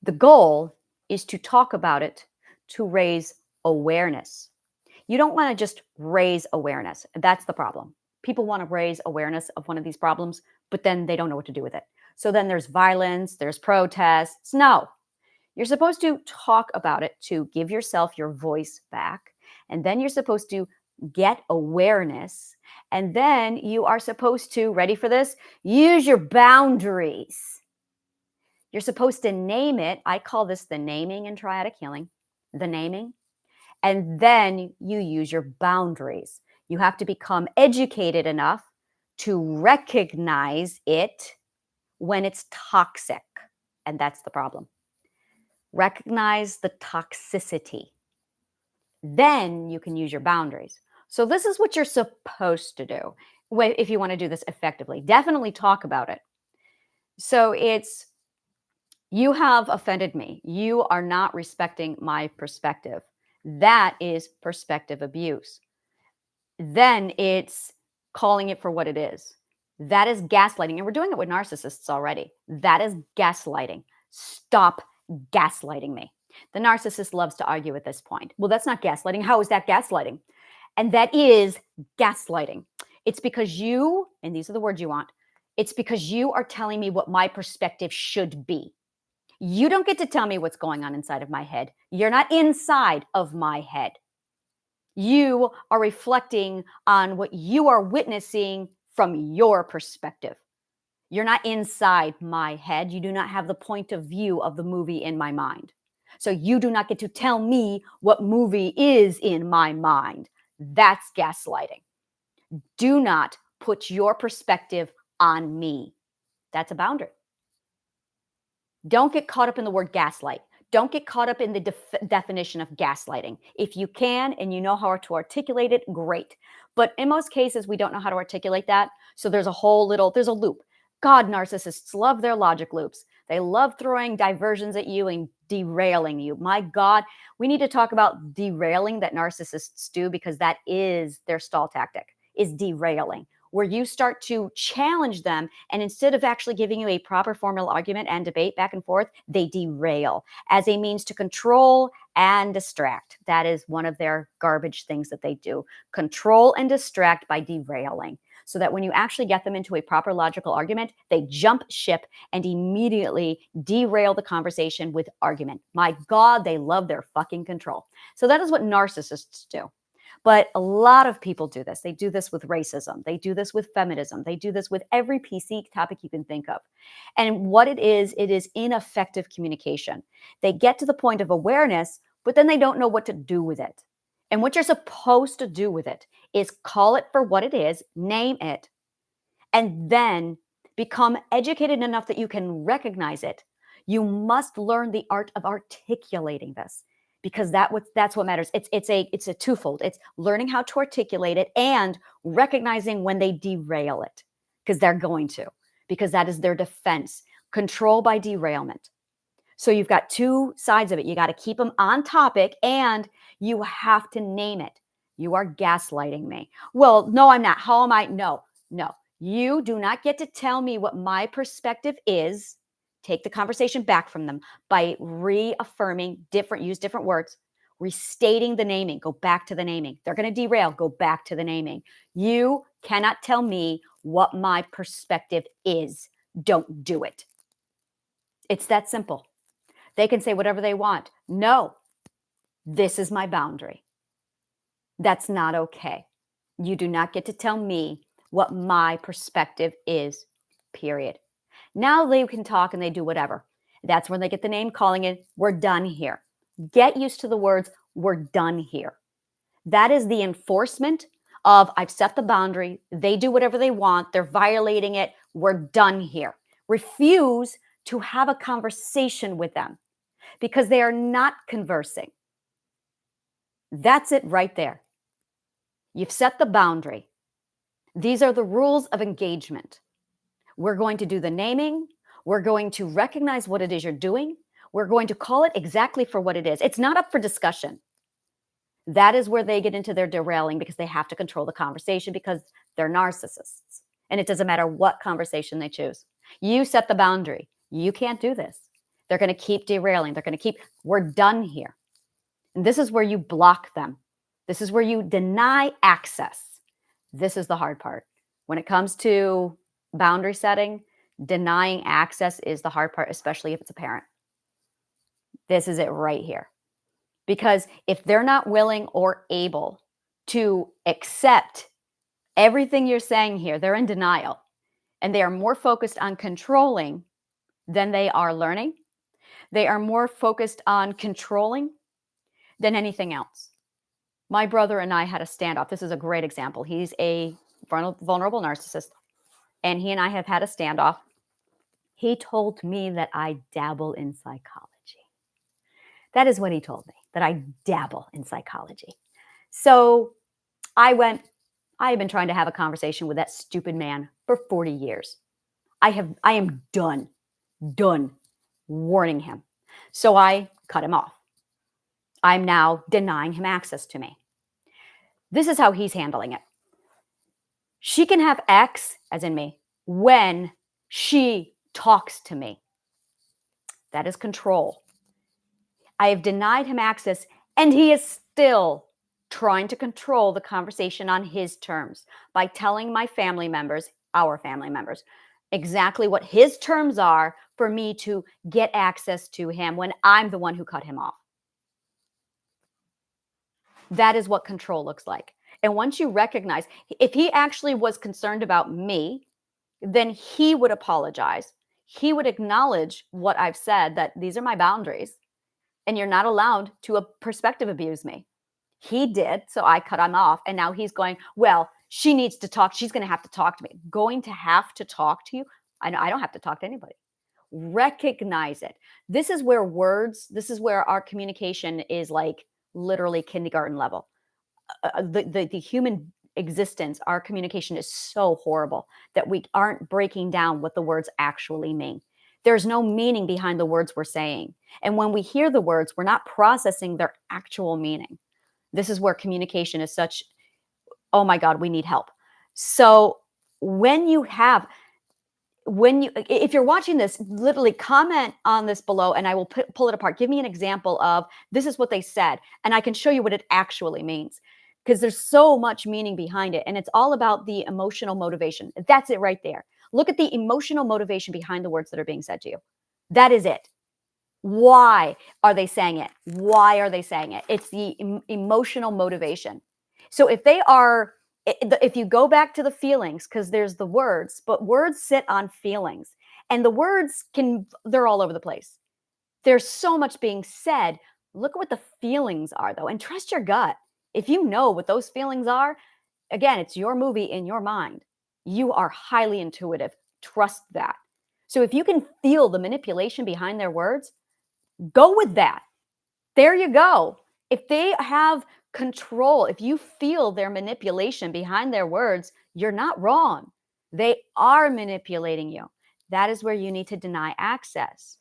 The goal is to talk about it to raise awareness. You don't want to just raise awareness. That's the problem. People want to raise awareness of one of these problems, but then they don't know what to do with it. So then there's violence, there's protests. No, you're supposed to talk about it to give yourself your voice back. And then you're supposed to get awareness. And then you are supposed to, ready for this? Use your boundaries. You're supposed to name it. I call this the naming in Triadic healing, the naming. And then you use your boundaries. You have to become educated enough to recognize it when it's toxic. And that's the problem. Recognize the toxicity. Then you can use your boundaries. So this is what you're supposed to do if you want to do this effectively. Definitely talk about it. So it's, you have offended me. You are not respecting my perspective. That is perspective abuse. Then it's calling it for what it is. That is gaslighting. And we're doing it with narcissists already. That is gaslighting. Stop gaslighting me. The narcissist loves to argue at this point. Well, that's not gaslighting. How is that gaslighting? And that is gaslighting. It's because you, and these are the words you want, it's because you are telling me what my perspective should be. You don't get to tell me what's going on inside of my head. You're not inside of my head. You are reflecting on what you are witnessing from your perspective. You're not inside my head. You do not have the point of view of the movie in my mind. So you do not get to tell me what movie is in my mind. That's gaslighting. Do not put your perspective on me. That's a boundary. Don't get caught up in the word gaslight. Don't get caught up in the definition of gaslighting. If you can and you know how to articulate it, great. But in most cases, we don't know how to articulate that. So there's a loop. God, narcissists love their logic loops. They love throwing diversions at you and derailing you. My God, we need to talk about derailing that narcissists do, because that is their stall tactic, is derailing. where you start to challenge them. And instead of actually giving you a proper formal argument and debate back and forth, they derail as a means to control and distract. That is one of their garbage things that they do. Control and distract by derailing. So that when you actually get them into a proper logical argument, they jump ship and immediately derail the conversation with argument. My God, they love their fucking control. So that is what narcissists do. But a lot of people do this. They do this with racism. They do this with feminism. They do this with every PC topic you can think of. And what it is ineffective communication. They get to the point of awareness, but then they don't know what to do with it. And what you're supposed to do with it is call it for what it is, name it, and then become educated enough that you can recognize it. You must learn the art of articulating this, because that's what matters. It's a twofold. It's learning how to articulate it and recognizing when they derail it, because they're going to, because that is their defense. Control by derailment. So you've got two sides of it. You got to keep them on topic, and you have to name it. You are gaslighting me. Well, no, I'm not. How am I? No. You do not get to tell me what my perspective is. Take the conversation back from them by reaffirming use different words, restating the naming, go back to the naming. They're going to derail, go back to the naming. You cannot tell me what my perspective is. Don't do it. It's that simple. They can say whatever they want. No, this is my boundary. That's not okay. You do not get to tell me what my perspective is, period. Now they can talk and they do whatever. That's when they get the name calling it, we're done here. Get used to the words, we're done here. That is the enforcement of, I've set the boundary. They do whatever they want. They're violating it. We're done here. Refuse to have a conversation with them because they are not conversing. That's it right there. You've set the boundary. These are the rules of engagement. We're going to do the naming. We're going to recognize what it is you're doing. We're going to call it exactly for what it is. It's not up for discussion. That is where they get into their derailing, because they have to control the conversation because they're narcissists. And it doesn't matter what conversation they choose. You set the boundary. You can't do this. They're going to keep derailing. They're going to keep, we're done here. And this is where you block them. This is where you deny access. This is the hard part. When it comes to boundary setting, denying access is the hard part, especially if it's a parent. This is it right here. Because if they're not willing or able to accept everything you're saying here, they're in denial. And they are more focused on controlling than they are learning. They are more focused on controlling than anything else. My brother and I had a standoff. This is a great example. He's a vulnerable narcissist, and he and I have had a standoff. He told me that I dabble in psychology. That is what he told me, that I dabble in psychology. So I have been trying to have a conversation with that stupid man for 40 years. I am done warning him. So I cut him off. I'm now denying him access to me. This is how he's handling it. She can have X, as in me, when she talks to me. That is control. I have denied him access, and he is still trying to control the conversation on his terms by telling my family members, our family members, exactly what his terms are for me to get access to him when I'm the one who cut him off. That is what control looks like. And once you recognize, if he actually was concerned about me, then he would apologize. He would acknowledge what I've said, that these are my boundaries and you're not allowed to perspective abuse me. He did, so I cut him off. And now he's going, well, she needs to talk. She's going to have to talk to me. Going to have to talk to you? I don't have to talk to anybody. Recognize it. This is where our communication is like literally kindergarten level. The human existence, our communication is so horrible that we aren't breaking down what the words actually mean. There's no meaning behind the words we're saying. And when we hear the words, we're not processing their actual meaning. This is where communication is such, oh my God, we need help. So when you have if you're watching this, literally comment on this below and I will pull it apart. Give me an example of this is what they said, and I can show you what it actually means, because there's so much meaning behind it, and it's all about the emotional motivation. That's it right there. Look at the emotional motivation behind the words that are being said to you. That is it. Why are they saying it? Why are they saying it? It's the emotional motivation. So if you go back to the feelings, because there's the words, but words sit on feelings, and the words they're all over the place. There's so much being said. Look at what the feelings are, though, and trust your gut. If you know what those feelings are, again, it's your movie in your mind. You are highly intuitive. Trust that. So if you can feel the manipulation behind their words, go with that. There you go. If they have control, if you feel their manipulation behind their words, you're not wrong. They are manipulating you. That is where you need to deny access.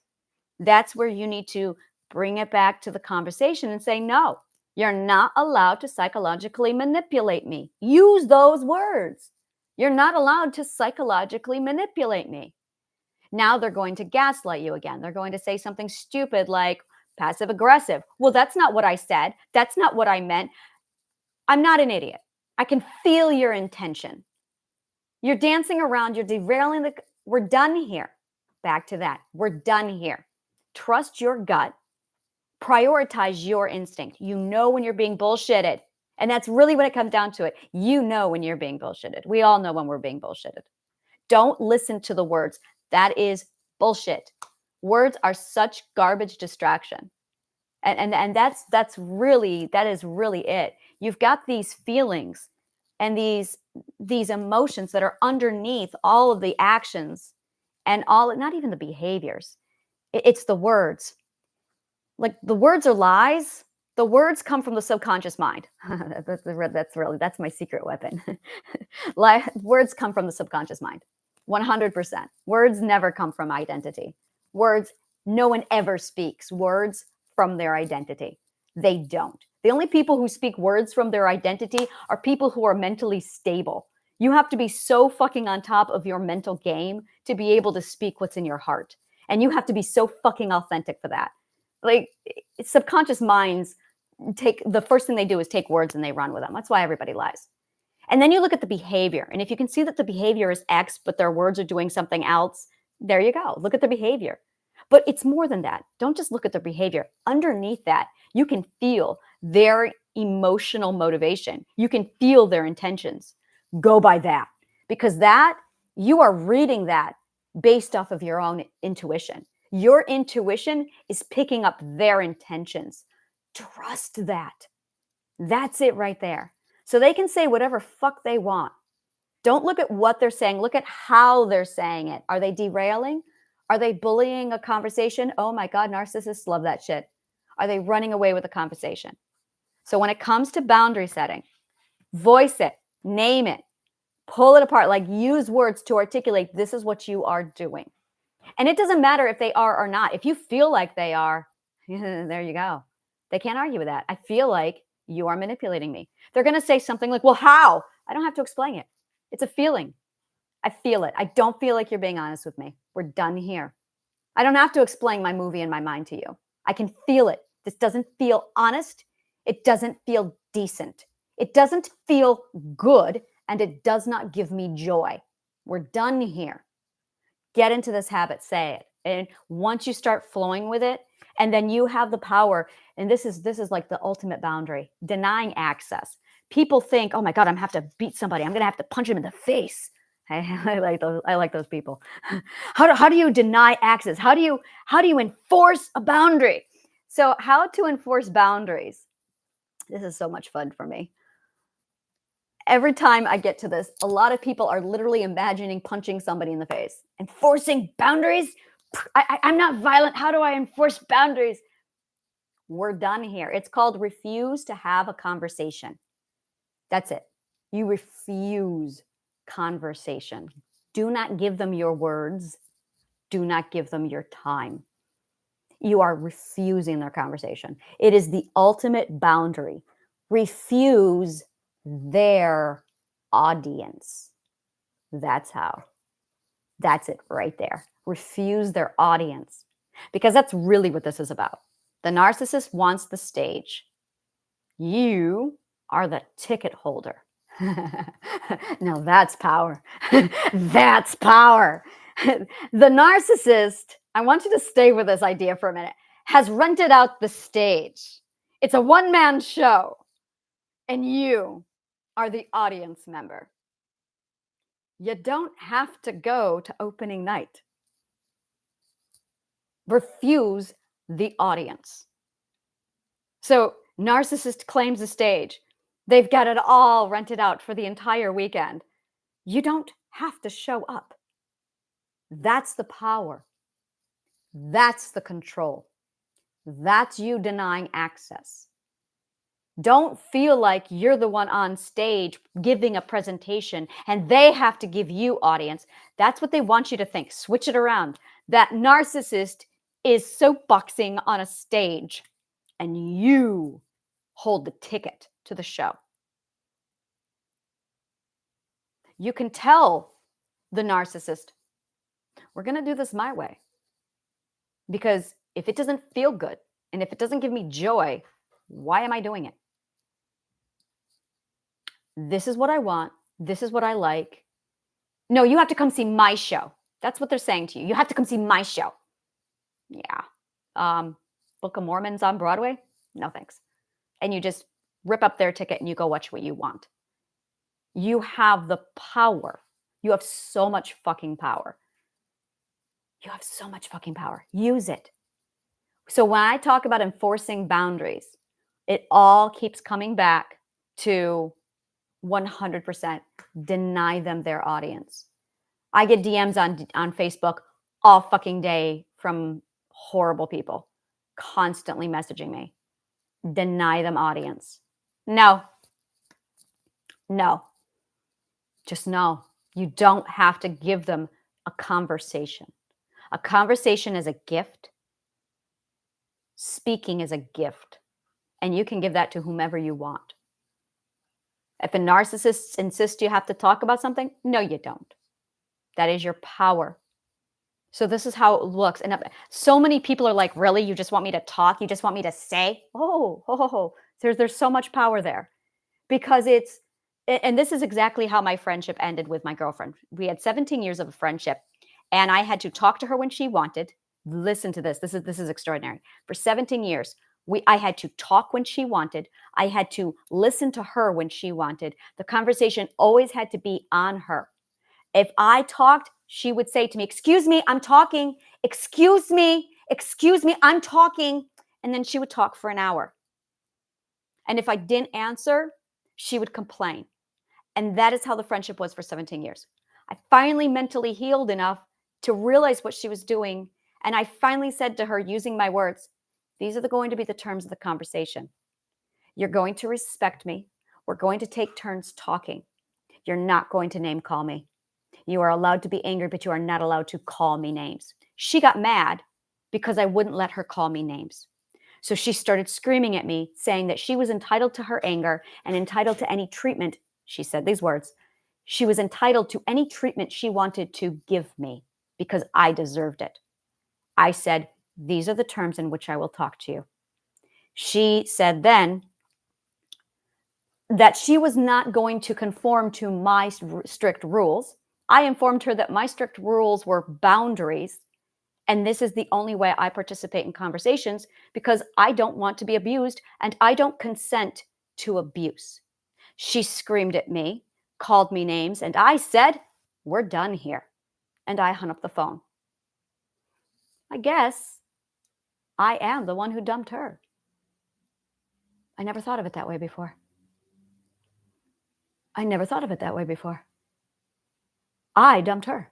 That's where you need to bring it back to the conversation and say, no, you're not allowed to psychologically manipulate me. Use those words. You're not allowed to psychologically manipulate me. Now they're going to gaslight you again. They're going to say something stupid like passive aggressive. Well, that's not what I said. That's not what I meant. I'm not an idiot. I can feel your intention. You're dancing around. You're derailing we're done here. Back to that. We're done here. Trust your gut. Prioritize your instinct. You know when you're being bullshitted. And that's really when it comes down to it. You know when you're being bullshitted. We all know when we're being bullshitted. Don't listen to the words. That is bullshit. Words are such garbage distraction. And that is really it. You've got these feelings and these emotions that are underneath all of the actions and not even the behaviors. It's the words. Like the words are lies. The words come from the subconscious mind. That's my secret weapon. Words come from the subconscious mind. 100%. Words never come from identity. Words, no one ever speaks words from their identity. They don't. The only people who speak words from their identity are people who are mentally stable. You have to be so fucking on top of your mental game to be able to speak what's in your heart. And you have to be so fucking authentic for that. Like, subconscious minds the first thing they do is take words and they run with them. That's why everybody lies. And then you look at the behavior. And if you can see that the behavior is X, but their words are doing something else, there you go. Look at the behavior. But it's more than that. Don't just look at their behavior. Underneath that, you can feel their emotional motivation. You can feel their intentions. Go by that. Because you are reading that based off of your own intuition. Your intuition is picking up their intentions. Trust that. That's it right there. So they can say whatever fuck they want. Don't look at what they're saying. Look at how they're saying it. Are they derailing? Are they bullying a conversation? Oh my God, narcissists love that shit. Are they running away with a conversation? So when it comes to boundary setting, voice it, name it, pull it apart, like use words to articulate this is what you are doing. And it doesn't matter if they are or not. If you feel like they are, there you go. They can't argue with that. I feel like you are manipulating me. They're going to say something like, well, how? I don't have to explain it. It's a feeling. I feel it. I don't feel like you're being honest with me. We're done here. I don't have to explain my movie in my mind to you. I can feel it. This doesn't feel honest. It doesn't feel decent. It doesn't feel good, and it does not give me joy. We're done here. Get into this habit, say it. And once you start flowing with it, and then you have the power, and this is like the ultimate boundary, denying access. People think, oh my God, I'm gonna have to beat somebody. I'm gonna have to punch him in the face. I like those people. How do you deny access? How do you enforce a boundary? So how to enforce boundaries. This is so much fun for me. Every time I get to this, a lot of people are literally imagining punching somebody in the face. Enforcing boundaries? I'm not violent. How do I enforce boundaries? We're done here. It's called refuse to have a conversation. That's it. You refuse conversation. Do not give them your words. Do not give them your time. You are refusing their conversation. It is the ultimate boundary. Refuse their audience. That's how. That's it right there. Refuse their audience. Because that's really what this is about. The narcissist wants the stage. You are the ticket holder. Now that's power. That's power. The narcissist, I want you to stay with this idea for a minute, has rented out the stage. It's a one-man show, and you are the audience member. You don't have to go to opening night. Refuse the audience. So, narcissist claims the stage. They've got it all rented out for the entire weekend. You don't have to show up. That's the power. That's the control. That's you denying access. Don't feel like you're the one on stage giving a presentation and they have to give you audience. That's what they want you to think. Switch it around. That narcissist is soapboxing on a stage and you hold the ticket to the show. You can tell the narcissist, we're going to do this my way. Because if it doesn't feel good and if it doesn't give me joy, why am I doing it? This is what I want. This is what I like. No, you have to come see my show. That's what they're saying to you. You have to come see my show. Yeah. Book of Mormon's on Broadway? No, thanks. And you just rip up their ticket and you go watch what you want. You have the power. You have so much fucking power. You have so much fucking power. Use it. So when I talk about enforcing boundaries, it all keeps coming back to 100% deny them their audience. I get DMs on Facebook all fucking day from horrible people constantly messaging me. Deny them audience. No. Just no. You don't have to give them a conversation. A conversation is a gift. Speaking is a gift. And you can give that to whomever you want. If a narcissist insists you have to talk about something, no, you don't. That is your power. So this is how it looks. And so many people are like, really? You just want me to talk? You just want me to say? There's so much power there. Because and this is exactly how my friendship ended with my girlfriend. We had 17 years of a friendship, and I had to talk to her when she wanted. Listen to this. This is extraordinary. For 17 years, I had to talk when she wanted. I had to listen to her when she wanted. The conversation always had to be on her. If I talked, she would say to me, excuse me, I'm talking. Excuse me, I'm talking. And then she would talk for an hour. And if I didn't answer, she would complain. And that is how the friendship was for 17 years. I finally mentally healed enough to realize what she was doing. And I finally said to her, using my words, these are going to be the terms of the conversation. You're going to respect me. We're going to take turns talking. You're not going to name call me. You are allowed to be angry, but you are not allowed to call me names. She got mad because I wouldn't let her call me names. So she started screaming at me, saying that she was entitled to her anger and entitled to any treatment. She said these words. She was entitled to any treatment she wanted to give me because I deserved it. I said, these are the terms in which I will talk to you. She said then that she was not going to conform to my strict rules. I informed her that my strict rules were boundaries. And this is the only way I participate in conversations because I don't want to be abused and I don't consent to abuse. She screamed at me, called me names, and I said, we're done here. And I hung up the phone. I guess I am the one who dumped her. I never thought of it that way before. I dumped her.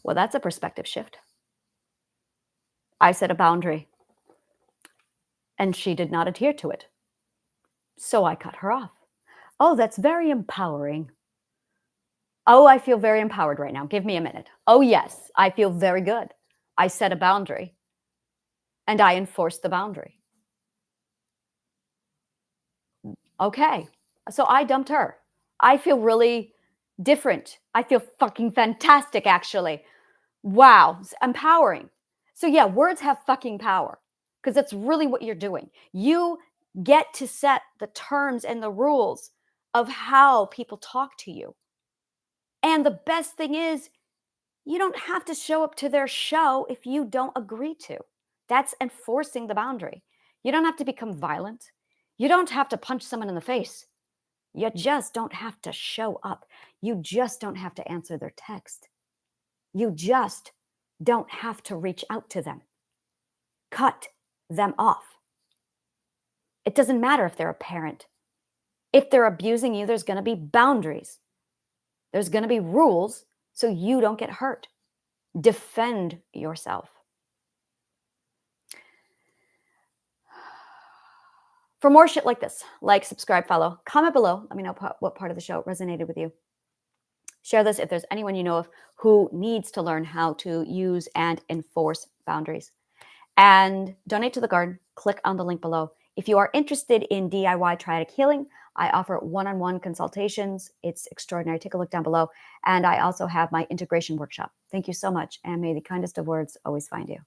Well, that's a perspective shift. I set a boundary and she did not adhere to it. So I cut her off. Oh, that's very empowering. Oh, I feel very empowered right now. Give me a minute. Oh, yes, I feel very good. I set a boundary and I enforced the boundary. Okay, so I dumped her. I feel really different. I feel fucking fantastic, actually. Wow, it's empowering. So yeah, words have fucking power because that's really what you're doing. You get to set the terms and the rules of how people talk to you. And the best thing is, you don't have to show up to their show if you don't agree to. That's enforcing the boundary. You don't have to become violent. You don't have to punch someone in the face. You just don't have to show up. You just don't have to answer their text. You just don't have to reach out to them. Cut them off. It doesn't matter if they're a parent. If they're abusing you, there's going to be boundaries. There's going to be rules so you don't get hurt. Defend yourself. For more shit like this, like, subscribe, follow, comment below. Let me know what part of the show resonated with you. Share this if there's anyone you know of who needs to learn how to use and enforce boundaries. And donate to the garden. Click on the link below. If you are interested in DIY triadic healing, I offer one-on-one consultations. It's extraordinary. Take a look down below. And I also have my integration workshop. Thank you so much. And may the kindest of words always find you.